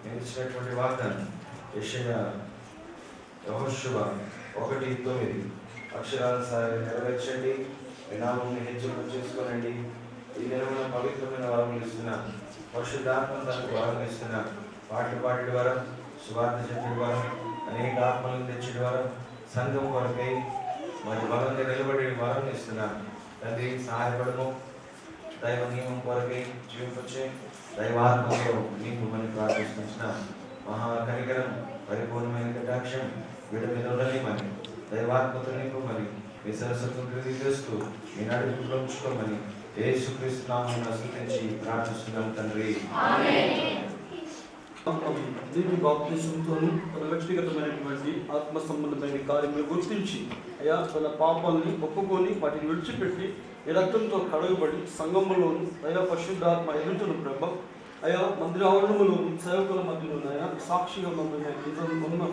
నేను ఇచ్చినటువంటి వాగ్దానం యెషయా యెహోషువ 1:9 అక్షరానుసారంగా నెరవేర్చండి, మీ నామమును హెచ్చింపు చేసుకోనండి. ఈ దినమున పవిత్రమైన వరములు ఇస్తున్నా, పరిశుద్ధాత్మ తనకు వరం ఇస్తున్నా, పాటలు పాడే వరం, సువార్త చెప్పే వరం, అనేక ఆత్మలను తెచ్చే వరం, సంఘం కొరకై మరి బలంగా నిలబడే వరం ఇస్తున్నా. తండ్రి సహాయపడము, దైవ నియమం కొరకై జీవించే దైవాత్మతో నీకు మనం ప్రార్థిస్తున్నా. మహాకనికరం, పరిపూర్ణమైన కటాక్షం వీడి మీద ఉండలేమని దైవాత్మతో నీకు మరి విశ్వాసంతో చేస్తూ మీ నడుపులో ఉంచుకోమని యేసుక్రీస్తు నామమున స్తుతించి ప్రార్థిస్తున్నాం తండ్రి. దీని బాప్తిసంతోను తన వ్యక్తిగతమైనటువంటి ఆత్మ సంబంధమైన కార్యములు గుర్తించి అయా తన పాపాలని ఒప్పుకొని వాటిని విడిచిపెట్టి ఈ రక్తంతో కడగబడి సంఘములోను అయా పరిశుద్ధాత్మ ఎదుటను ప్రభ అయా మందిరావరణములోను సేవకుల మధ్యలో అయా సాక్షిగా మమ్మల్ని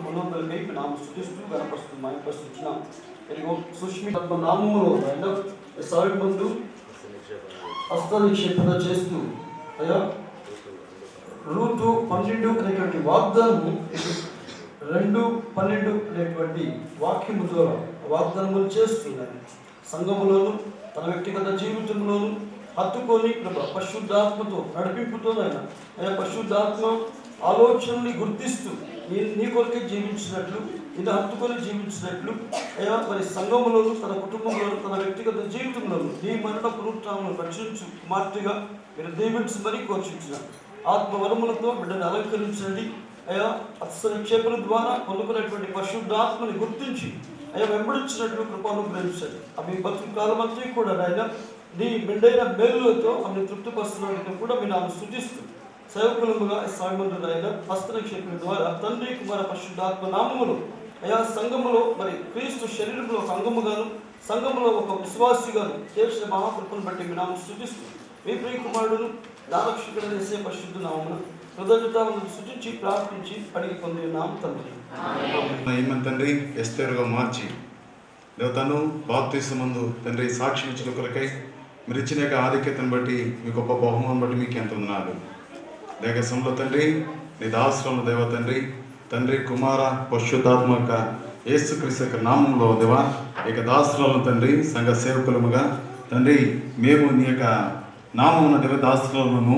ఉన్నతలకై నామ స్తుతిస్తూ గణపరుస్తూ మాయపరుస్తున్నాం. ఇదిగో సుష్మిత నామములో అయినా సారి ముందు హస్త నిక్షేపణ చేస్తూ అయా రూతు 12 అనేటువంటి వాగ్దానము 2:12 అనేటువంటి వాక్యము ద్వారా వాగ్దానములు చేస్తున్నాయి. సంఘములోను తన వ్యక్తిగత జీవితంలోను హత్తుకొని పరిశుద్ధాత్మతో నడిపింపుతో ఆయన పరిశుద్ధాత్మ ఆలోచనని గుర్తిస్తూ నీ కొరకే జీవించినట్లు ఇది హత్తుకొని జీవించినట్లు అయ్యా మరి సంఘములోను తన కుటుంబంలోను తన వ్యక్తిగత జీవితంలోను నీ మరణ పునరుత్థానమును రక్షించు కుమార్తెగా మీరు దీవించమని కోరుచున్న ఆత్మవరములతో బిడ్డను అలంకరించండి. అయ్యా హస్త నిక్షేపణ ద్వారా పొందుకున్నటువంటి పరిశుద్ధాత్మని గుర్తించి అయ్యా వెంబడించినట్లు కృపను గ్రహించండి. అవి బతుకు కాలం అంతా కూడా ఆయన నీ మెండైన మేలులతో ఆమెను తృప్తిపరుస్తున్నందుకు కూడా మీరు ఆమె స్తుతిస్తూ సేవకులముగా సాయమందు ఆయన హస్త నిక్షేపణ ద్వారా తండ్రి కుమార పరిశుద్ధాత్మ నామములు అయా సంఘములో మరి క్రీస్తు శరీరంలో ఒక అంగముగాను సంఘములో ఒక విశ్వాసిగాను చేసిన మహాకృపను బట్టి మీ నామం స్తుతిస్తూ మీ ప్రియ కుమారుడును దారక్షకుడు చేసే పరిశుద్ధ నామమున కృతజ్ఞతలను సూచించి ప్రార్థించి అడిగి పొంది నామ తండ్రి. ఏమని తండ్రి ఎస్తేరుగా మార్చి తను బాప్తిసమందు తండ్రి సాక్షి ఇచ్చిన కొరకై మీరు ఇచ్చిన యొక్క ఆధిక్యతను బట్టి మీ గొప్ప బహుమానం బట్టి మీకు ఎంత ఉన్నారు దేశంలో తండ్రి నీ దాసరంలో దేవ తండ్రి తండ్రి కుమార పరిశుద్ధాత్మ యేసుక్రీస్తు యొక్క నామంలో దేవా ఇక దాసులను తండ్రి సంఘ సేవకులముగా తండ్రి మేము నీ యొక్క నామమున దేవ దాసులను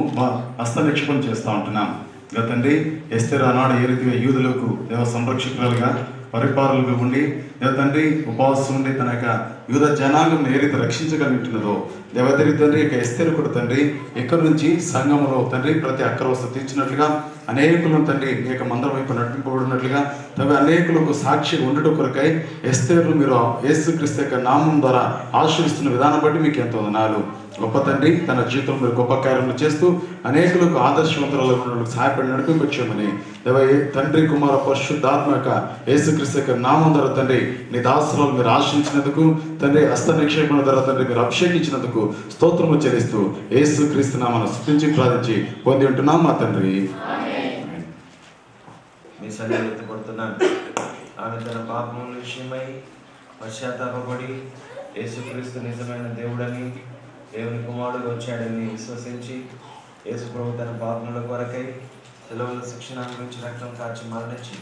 హస్త నిక్షేపం చేస్తూ ఉంటున్నాం. ఇంకా తండ్రి ఎస్తేరు ఆనాడు ఏ రీతిగా యూదులకు దేవ సంరక్షకురాలుగా పరిపాలనగా ఉండి దేవ తండ్రి ఉపవాసం ఉండి తన యొక్క యూద జనాంగం ఏ రీతి రక్షించగలుగుతున్నదో దేవతరి తండ్రి యొక్క ఎస్తేరు కూడా తండ్రి ఇక్కడి నుంచి సంఘంలో తండ్రి ప్రతి అక్కరవస్థ తీర్చినట్లుగా అనేకులను తండ్రి ఈ యొక్క మందరం వైపు నడిపింపబడినట్లుగా తమ అనేకులకు సాక్షి ఉండటం కొరకై ఎస్తేరును మీరు యేసుక్రీస్తు యొక్క నామం ద్వారా ఆశీర్వదిస్తున్న విధానం బట్టి మీకు ఎంతో వందనాలు. గొప్ప తండ్రి తన జీవితంలో మీరు గొప్ప కార్యములు చేస్తూ అనేకులకు ఆదర్శవంతులకు సహాయపడి నడిపించమని దేవ తండ్రి కుమార పరిశుద్ధాత్మ యొక్క యేసుక్రీస్తు యొక్క నామం ద్వారా తండ్రి నీ దాసులను మీరు ఆశ్రయించినందుకు తండ్రి హస్త నిక్షేపణ ద్వారా తండ్రి మీరు అభిషేకించినందుకు స్తోత్రములు చెల్లిస్తూ యేసుక్రీస్తు నామమున స్తుతించి ప్రార్థించి పొంది ఉంటున్నాం మా తండ్రి. మీ సన్నిధిలో ఎత్తుపడుతున్నాను. ఆమె తన పాపముల విషయమై పశ్చాత్తాపడి యేసుక్రీస్తు నిజమైన దేవుడని దేవుని కుమారుడు వచ్చాడని విశ్వసించి యేసు ప్రభు తన పాపముల కొరకై సెలవుల శిక్షణ అనుభవించి రక్తం కాచి మరణించి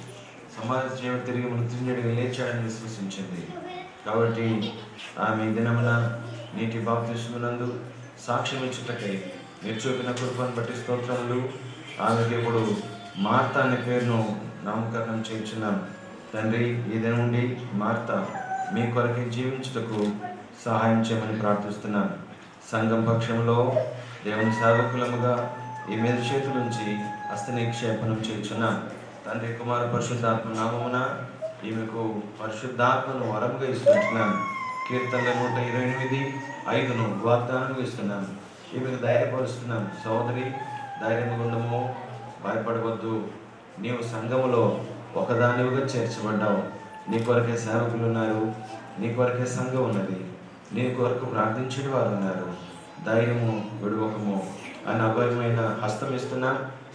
సమాజ జీవన తిరిగి మృత్యుంజయుడిగా లేచాడని విశ్వసించింది. కాబట్టి ఆమె దినమున నీటి బాప్తిస్మనందు సాక్ష్యం ఇచ్చుటకై మీరు చూపిన కృపను బట్టి స్తోత్రములు. ఆమెకి ఇప్పుడు మార్తా అనే పేరును నామకరణం చేయించున్నాం. తండ్రి ఈ దినం నుండి మార్తా మీ కొరకే జీవించుటకు సహాయం చేయమని ప్రార్థిస్తున్నాను. సంఘం పక్షంలో దేవుని సేవకులముగా ఈ మీద చేతులుంచి హస్త నిక్షేపణం చేయించున్నాం. తండ్రి కుమార పరిశుద్ధాత్మ నామమున ఈమెకు పరిశుద్ధాత్మను వరముగా ఇస్తున్నాను. కీర్తనల 128:5 వాగ్దానం ఇస్తున్నాను. ఈమెకు ధైర్యపరుస్తున్నాను. సోదరి ధైర్యం గుండము, భయపడవద్దు. నీవు సంఘములో ఒకదానివిగా చేర్చబడ్డావు. నీ కొరకే సేవకులు ఉన్నారు, నీ కొరకే సంఘం ఉన్నది, నీ కొరకు ప్రార్థించేటి వారు ఉన్నారు. ధైర్యము విడువకము అని అభయమైన హస్తం ఇస్తున్నా,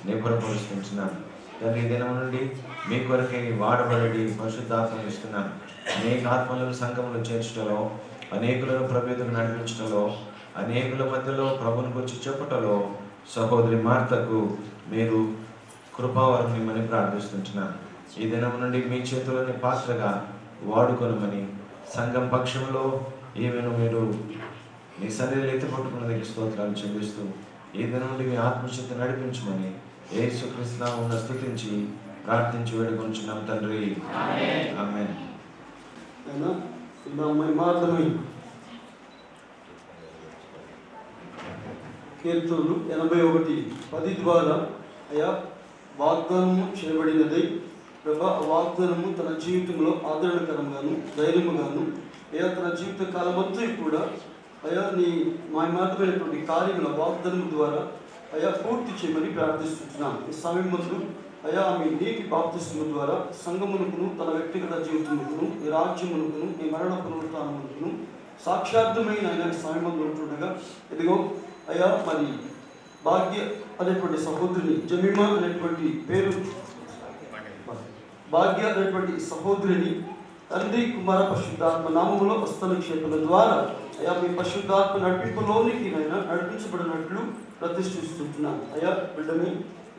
నిపుణపరుస్తున్నాను. తండ్రి ఈ దినం నుండి మీ కొరకే వాడబడి పరిశుద్ధాత్మ ఇస్తున్నాను. అనేక ఆత్మలను సంఘంలో చేర్చడంలో, అనేకులను ప్రభుత్వం నడిపించడంలో, అనేకుల మధ్యలో ప్రభుని గురించి చెప్పటంలో సహోదరి మార్తకు మీరు కృపావరం ఇమ్మని ప్రార్థిస్తుంటున్నాను. ఈ దినం నుండి మీ చేతుల్లోని పాత్రగా వాడుకొనమని సంఘం పక్షంలో ఈమెను మీరు మీ సన్నిధిలో ఎత్తిపట్టుకున్నది స్తోత్రాలు చెల్లిస్తూ ఈ దినం నుండి మీ ఆత్మశక్తి నడిపించమని యేసుక్రీస్తు నామమున స్తుతించి ప్రార్థించి వేడుకొంచున్నాం తండ్రి. ఆమేన్. కీర్తనలు 81:10 ద్వారా అయా వాగ్దానము చేయబడినది. ప్రభా వాగ్దానము తన జీవితంలో ఆదరణకరంగాను ధైర్యముగాను అయా తన జీవిత కాలమంతా కూడా అయా నీ మాయమాతమైనటువంటి కార్యముల వాగ్దానము ద్వారా అయా పూర్తి చేయమని ప్రార్థిస్తున్నాను. ఈ సమయం ముందు అయా ఆమె నీటి బాప్తిస్మము ద్వారా సంఘమునకును తన వ్యక్తిగత జీవితమునకును ఈ రాజ్యమునకును ఈ మరణ పునరుత్థానమునకును సాక్షార్థమైన ఆయన సమయం ముందు ఉంటుండగా ఇదిగో అయా మరి భాగ్య అనేటువంటి సహోదరిని జమీమా అనేటువంటి పేరు భాగ్య అనేటువంటి సహోదరిని తండ్రి కుమార పరిశుద్ధాత్మ నామములో హస్త నిక్షేపణ ద్వారా అయా మీ పరిశుద్ధాత్మ నడిపింపులోనికి అయినా నడిపించబడినట్లు ప్రతిష్ఠిస్తున్నాను. అయా బిడ్డని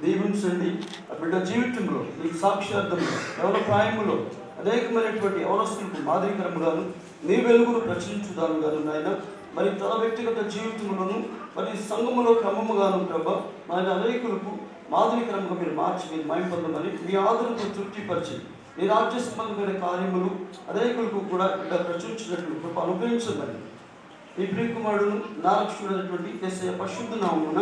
దీవించండి. ఆ బిడ్డ జీవితంలో నీకు సాక్షార్థంలో యవన ప్రాయములో అనేకమైనటువంటి యవనస్తులకు మాదిరికరముగాను నీ వెలుగును ప్రచురించుదాను గాను నాయన మరి తన వ్యక్తిగత జీవితంలోను మరి సంఘములో క్రమముగాను ప్రభా ఆయన అనేకులకు మాదిరికరంగా మీరు మార్చి మీరు మయం పొందమని మీ ఆదరణతో తృప్తిపరిచి నీ రాజ్య సంబంధమైన కార్యములు అనేకులకు కూడా ఇక్కడ ప్రచురించినట్లు కృప అనుగ్రహించమని ఈ ప్రియకుమారుడును నారక్షుడైనటువంటి యేసయ్య పరిశుద్ధ నామమున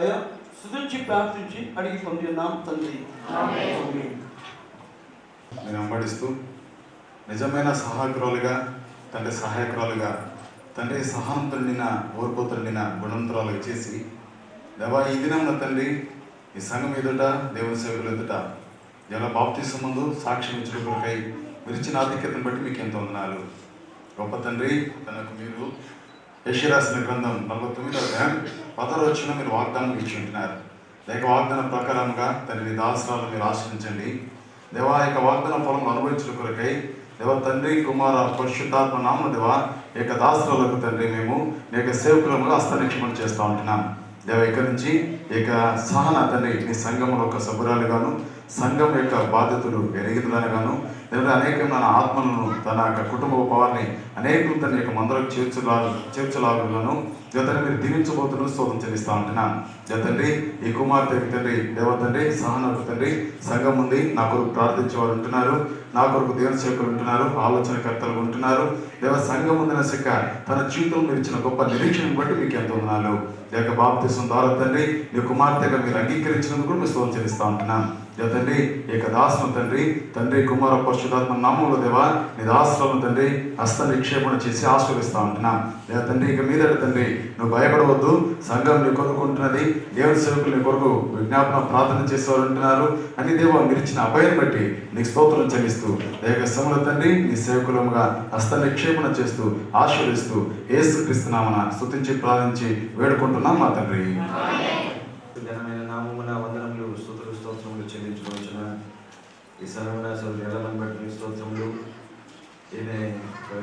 అయా స్తుతించి ప్రార్థించి అడిగి పొంది ఉన్నాం తండ్రి. నేను వెంబడిస్తూ నిజమైన సహాయకురాలుగా తండ్రి సహాయకురాలుగా తండ్రి సహనంతో నిన్న ఓర్పుతో నిన్న గుణంతరాలు చేసి దేవా ఈ దినం తండ్రి ఈ సంఘం ఎదుట దేవుని సేవకులు ఎదుట ఎలా బాప్తిసం ముందు సాక్ష్యం ఇచ్చిన కొరకై విరిచిన ఆధిక్యతను బట్టి మీకు ఎంతో వందనాలు. గొప్ప తండ్రి తనకు మీరు యెషయా రాసిన గ్రంథం 49:10 మీరు వాగ్దానం ఇచ్చి ఉంటున్నారు. లేక వాగ్దానం ప్రకారంగా తండ్రి దాసరాలు మీరు ఆశ్రయించండి. దేవా యొక్క వాగ్దాన ఫలం అనుభవించిన కొరకై దేవ తండ్రి కుమార పరిశుద్ధాత్మ నామమున దేవా యొక్క దాసరాలకు తండ్రి మేము నీ యొక్క సేవకులముగా హస్తనిక్షేపణ చేస్తూ ఉంటున్నాం. దేవ ఇక్కడి నుంచి ఇక సహన తండ్రి నీ సంఘంలో ఒక సభ్యురాలుగాను సంఘం యొక్క బాధ్యతలు ఎరిగినగాను దేవుడు అనేకమైన ఆత్మలను తన యొక్క కుటుంబ వారిని అనేకులు తన యొక్క మందరకు చేర్చలాగులను తండ్రి మీరు దీవించబోతున్న స్తోత్రం చెల్లిస్తా ఉంటున్నాను. తండ్రి ఈ కుమార్తెకి తండ్రి దేవతండ్రి సహనకు తండ్రి సంఘం ఉంది, నా కొరకు ప్రార్థించేవారు ఉంటున్నారు, నా కొరకు దేవుని సేవకులు ఉంటున్నారు, ఆలోచనకర్తలు ఉంటున్నారు. దేవ సంఘం ఉందిన శిక్క తన జీవితం మీరు ఇచ్చిన గొప్ప నిరీక్షణను బట్టి మీకు ఎంతో ఉన్నాను. యొక్క బాప్తిసం ద్వారా తండ్రి నీ కుమార్తెగా మీరు అంగీకరించినందుకు కూడా మీ స్తోత్రం చెల్లిస్తా ఉంటున్నాను. తండ్రి ఈ యొక్క దాసును తండ్రి కుమార పరిశుద్ధాత్మ నామములో దేవా నీ దాసులను తండ్రి హస్త నిక్షేపణ చేసి ఆశీర్వదిస్తా ఉంటున్నాను. తండ్రి ఇక మీదట తండ్రి నువ్వు భయపడవద్దు, సంఘం నీ కొరకు ఉంటున్నది, దేవుని సేవకులు నీ కొరకు విజ్ఞాపన ప్రార్థన చేసేవారు ఉంటున్నారు అని దేవా మీరు ఇచ్చిన అభయం బట్టి నీకు స్తోత్రం చెల్లిస్తూ దేవ సమయంలో తండ్రి నీ సేవకులముగా హస్త నిక్షేపణ చేస్తూ ఆశీర్వదిస్తూ యేసుక్రీస్తు నామమున స్తుతించి ప్రార్థించి వేడుకుంటున్నాం మా తండ్రి. ఘనమైన నామమున వందనములు స్తుతులు స్తోత్రములు చెల్లించుకోవచ్చున ఈ సర్వనాశులు నెలను బట్టి స్తోత్రములు.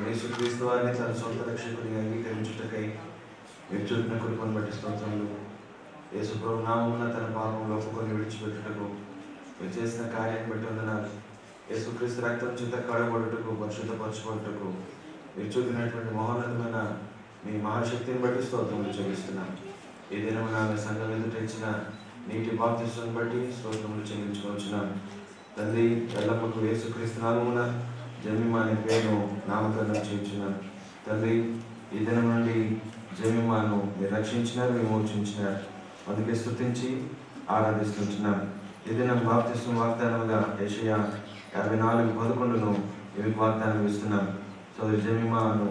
యేసుక్రీస్తు వారిని తన సొంత రక్షకుడిగా అంగీకరించుటకై మీరు చూపిన కృపను బట్టి స్తోత్రములు. యేసు ప్రభు నామమున తన పాపములు ఒప్పుకొని విడిచిపెట్టుటకు మీరు చేసిన కార్యాన్ని బట్టి వందనాలు. యేసుక్రీస్తు రక్తం చేత కడగబడుటకు పరిశుద్ధపరచబడుటకు మీరు చూపినటువంటి మహోన్నతమైన మీ మహాశక్తిని బట్టి స్తోత్రములు చెల్లిస్తున్నాను. ఈ దినమున ఆమె సంఘం ఎదుట ఇచ్చిన నీటి బాప్తిస్మను బట్టి స్తోత్రములు చెల్లించుకోవచ్చున్నాను. తండ్రి ఎల్లమ్మకు యేసుక్రీస్తు నామమున జమీమా అనే పేరును నామకరణం చేయించున్నాను. తండ్రి ఈ దినం నుండి జమీమాను మీరు రక్షించినారు, విమోచించినారు, అందుకే స్తుతించి ఆరాధిస్తుంటున్నాను. ఈ దినం బాప్తిస్మ వాగ్దానముగా యెషయా 54:11 మీకు వాగ్దానం ఇస్తున్నాను. సో జమీమాను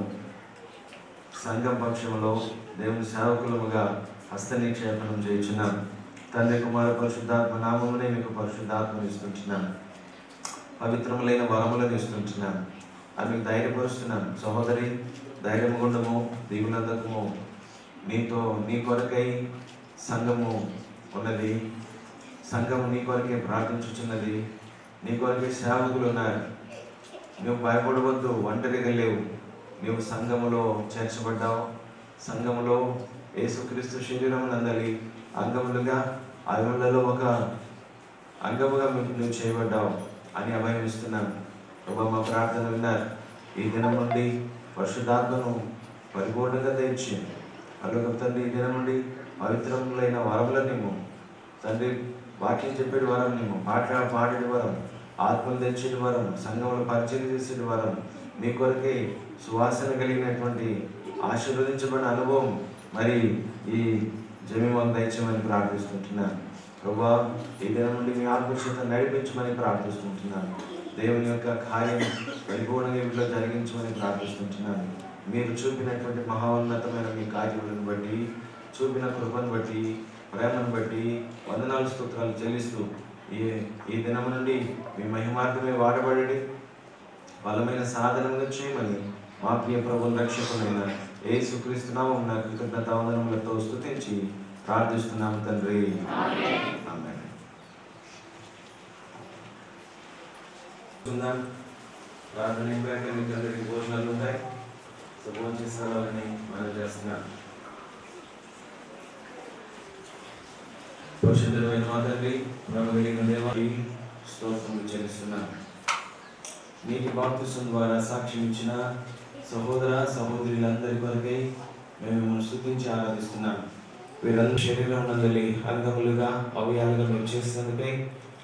సంఘం పక్షంలో దేవుని సేవకులముగా హస్త నిక్షేపణం చేయించున్నాను. తండ్రి కుమార పరిశుద్ధాత్మ నామమునే మీకు పరిశుద్ధాత్మను ఇస్తుంటున్నాను, పవిత్రములైన వరములను ఇస్తుంటున్నాను అని మీకు ధైర్యపరుస్తున్నాను. సహోదరి ధైర్యం గుండము దిగులందకము నీతో నీ కొరకై సంఘము ఉన్నది, సంఘము నీ కొరకే ప్రార్థించుచున్నది, నీ కొరకే సేవకులు ఉన్నారు. నువ్వు భయపడవద్దు, ఒంటరిగా లేవు. నీవు సంఘములో చేర్చబడ్డావు, సంఘములో యేసుక్రీస్తు శరీరం నందలి అంగములుగా అవిములలో ఒక అంగముగా నువ్వు చేయబడ్డావు అని అభయం ఇస్తున్నాను. ప్రభు మా ప్రార్థన విన్నారు. ఈ దినం నుండి పరిశుద్ధాత్మను పరిపూర్ణంగా తెచ్చి అలుగు తండ్రి ఈ దినం నుండి పవిత్రములైన వరములనేమో తండ్రి వాక్యం చెప్పేటి వరం నేమో పాడేటి వరం, ఆత్మలు తెచ్చేటి వరం, సంఘంలో పరిచయం చేసేటి వరం, నీ కొరకే సువాసన కలిగినటువంటి ఆశీర్వదించబడిన అనుభవం మరి ఈ జమీమాకు దయచేయమని ప్రార్థిస్తుంటున్నాను. ప్రభా ఈ దినం నుండి మీ ఆత్మచేత నడిపించమని ప్రార్థిస్తుంటున్నాను. దేవుని యొక్క కార్యం పరిపూర్ణంగా వీటిలో జరిగించమని ప్రార్థిస్తుంటున్నాను. మీరు చూపినటువంటి మహోన్నతమైన మీ కార్యములను బట్టి, చూపిన కృపను బట్టి, ప్రేమను బట్టి వందనాలు స్తోత్రాలు చెల్లిస్తూ ఈ దినం నుండి మీ మహిమార్థమే వాడబడి బలమైన సాధనగా చేయమని మా ప్రియ ప్రభువుని రక్షకునైన యేసుక్రీస్తు నామమున కృతజ్ఞత వందనములతో స్తుతించి ప్రార్థిస్తున్నాము తండ్రి. ఆమేన్. ప్రార్థన అయిపోయాక మీకు అందరికీ భోజనాలు ఉంటాయి, భోజనం చేస్తారని మనం చేస్తున్నాం. పరిశుద్ధమైన మా తండ్రి, ప్రేమ కలిగిన దేవానికి స్తోత్రములు చెల్లిస్తున్నాం. నీటి బాప్తిసం ద్వారా సాక్ష్యం ఇచ్చిన సహోదర సహోదరులందరి కొరకై మేము మిమ్మల్ని స్తుతించి ఆరాధిస్తున్నాం. వీరందరూ శరీరం నందలి అంగములుగా అవయాలుగా మేము చేసినందుకై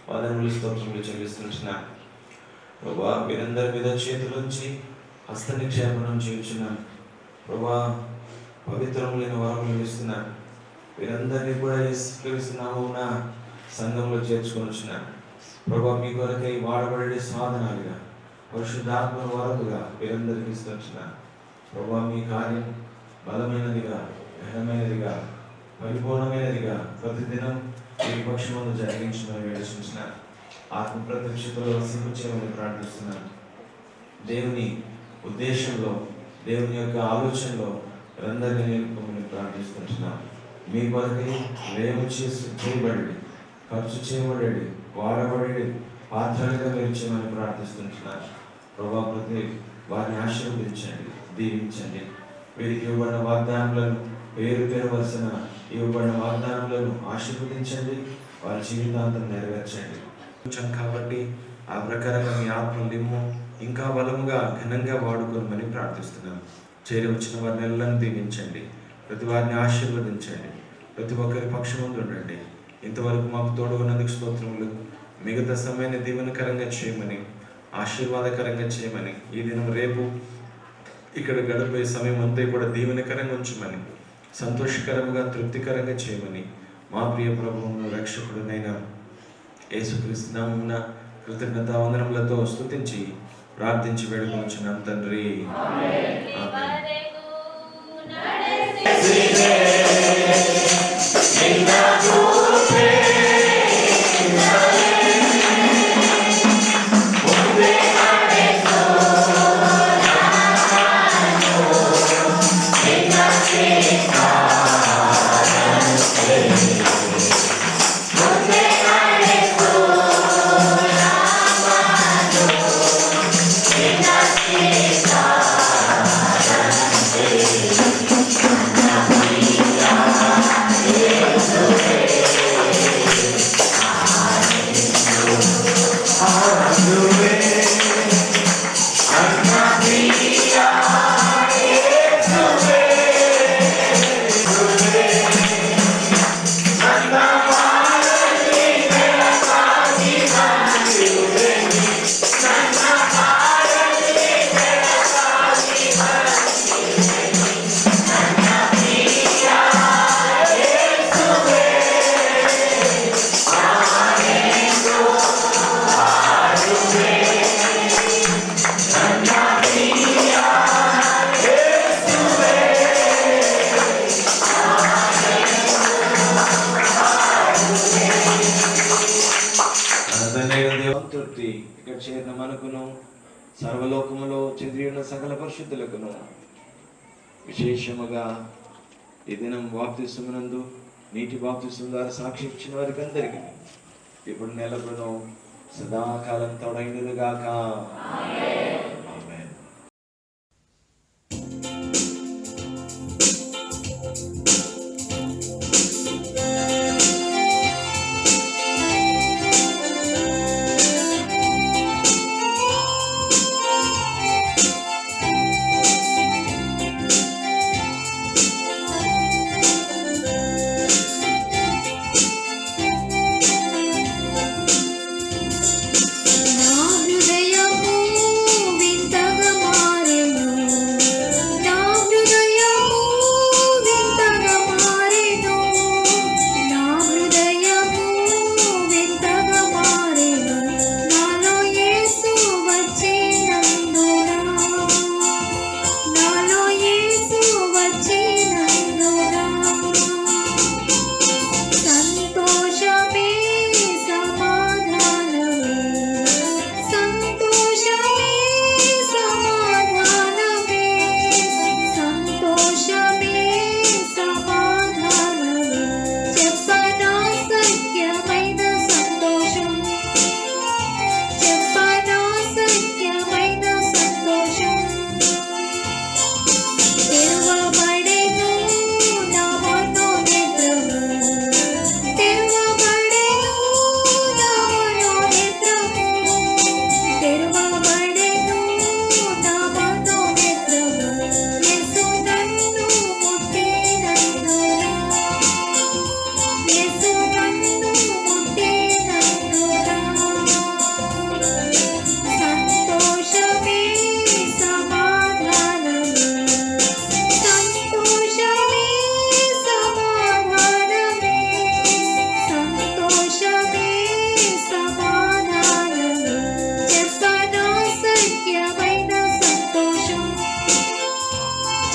వందనములు స్తోత్రములు చెల్లిస్తున్నాం. ప్రభా వీరందరి మీద చేతులుంచి హస్త నిక్షేపణం చేయించున్నాం. ప్రభా పవిత్రములైన వరములు ఇస్తున్నాం. వీరందరినీ కూడా యేసుక్రీస్తునామమున సంఘంలో చేర్చుకొని వచ్చినాం. ప్రభా మీ కొరకై వాడబడే సాధనాలుగా పరిశుద్ధాత్మ వరకుగా వీరందరికీ ఇస్తున్నాం. ప్రభా మీ కార్యం బలమైనదిగా, ఘనమైనదిగా, పరిపూర్ణమైనదిగా ప్రతిదినం మీ పక్షమును జరిగించమని వేడుకుంటున్నాను. ఆత్మ ప్రత్యక్షతలో వసింపచేయమని ప్రార్థిస్తున్నాను. దేవుని ఉద్దేశంలో, దేవుని యొక్క ఆలోచనలో వీరందరినీ నిలుపుకోమని ప్రార్థిస్తున్నాను. మీ కొరకై వ్యయం చేయబడి, ఖర్చు చేయబడి, వాడబడి పాత్రలుగా మీరు చేయమని ప్రార్థిస్తున్నాను. ప్రభా ప్రతి వారిని ఆశీర్వదించండి, దీవించండి. వీరికి ఇవ్వబడిన వాగ్దానములను పేరు వరుసన ఇవ్వబడిన వాగ్దానములను ఆశీర్వదించండి, వారి జీవితాంతం నెరవేర్చండి. కాబట్టి ఆ ప్రకారంగా మీ ఆత్మను నిమ్ము, ఇంకా బలముగా ఘనంగా వాడుకోమని ప్రార్థిస్తున్నాం. చేరి వచ్చిన వారిని నెలలను దీవించండి, ప్రతి వారిని ఆశీర్వదించండి, ప్రతి ఒక్కరి పక్షముందు ఉండండి. ఇంతవరకు మాకు తోడు ఉన్నందుకు స్తోత్రములు. మిగతా సమయాన్ని దీవెనకరంగా చేయమని, ఆశీర్వాదకరంగా చేయమని, ఈ దినం రేపు ఇక్కడ గడిపే సమయం అంతా కూడా దీవెనకరంగా ఉంచమని, సంతోషకరంగా తృప్తికరంగా చేయమని మా ప్రియ ప్రభువును రక్షకుడునైన యేసుక్రీస్తు నామమున కృతజ్ఞతా వందనములతో స్తుతించి ప్రార్థించి వేడుకొనుచున్నాం తండ్రి. సంతృప్తి ఇక్కడ చేరిన మనకును, సర్వలోకములో చెంది ఉన్న సకల పరిశుద్ధులకును, విశేషముగా ఈ దినం బాప్తిస్మనందు నీటి బాప్తిస్మం ద్వారా సాక్షి ఇచ్చిన వారికి అందరికీ ఇప్పుడు నెలప్పుడూ సదాకాలం తోడైనదిగాక.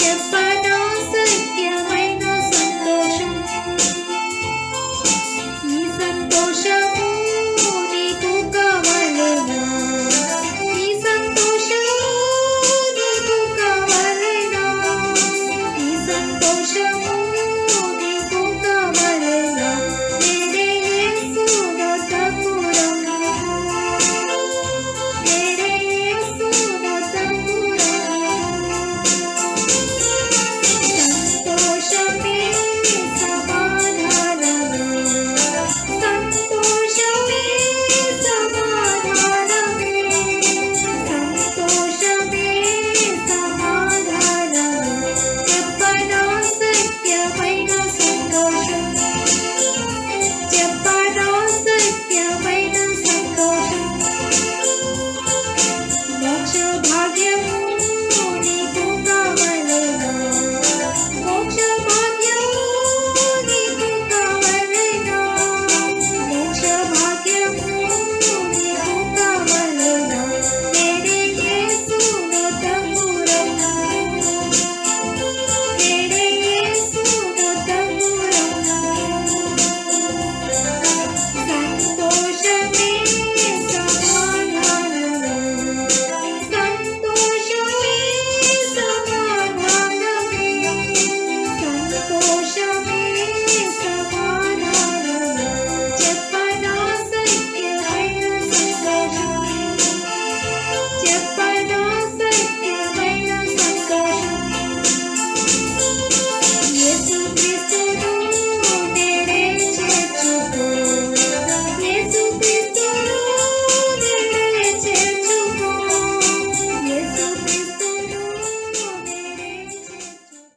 Yes,